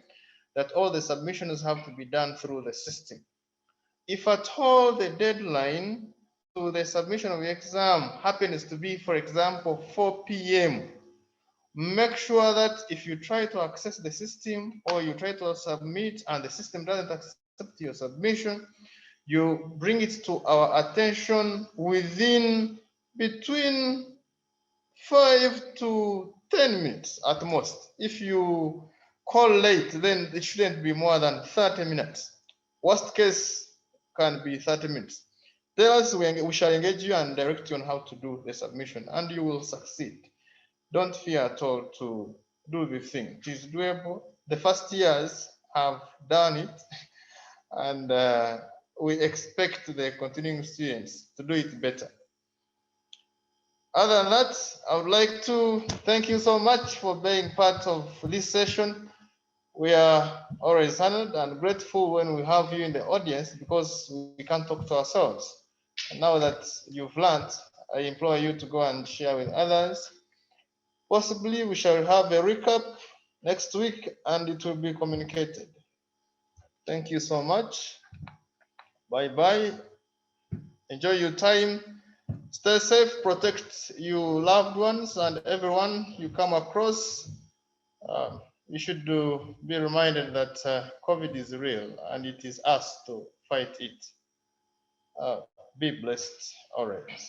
[SPEAKER 3] that all the submissions have to be done through the system. If at all the deadline to the submission of the exam happens to be, for example, 4 p.m., make sure that if you try to access the system or you try to submit and the system doesn't accept your submission, you bring it to our attention within between 5 to 10 minutes at most. If you call late, then it shouldn't be more than 30 minutes. Worst case can be 30 minutes. Tell us, we shall engage you and direct you on how to do the submission, and you will succeed. Don't fear at all to do the thing. It is doable. The first years have done it, and we expect the continuing students to do it better. Other than that, I would like to thank you so much for being part of this session. We are always honored and grateful when we have you in the audience because we can't talk to ourselves. And now that you've learned, I implore you to go and share with others. Possibly we shall have a recap next week and it will be communicated. Thank you so much. Bye-bye. Enjoy your time. Stay safe, protect your loved ones and everyone you come across. You should be reminded that COVID is real and it is us to fight it. Be blessed always.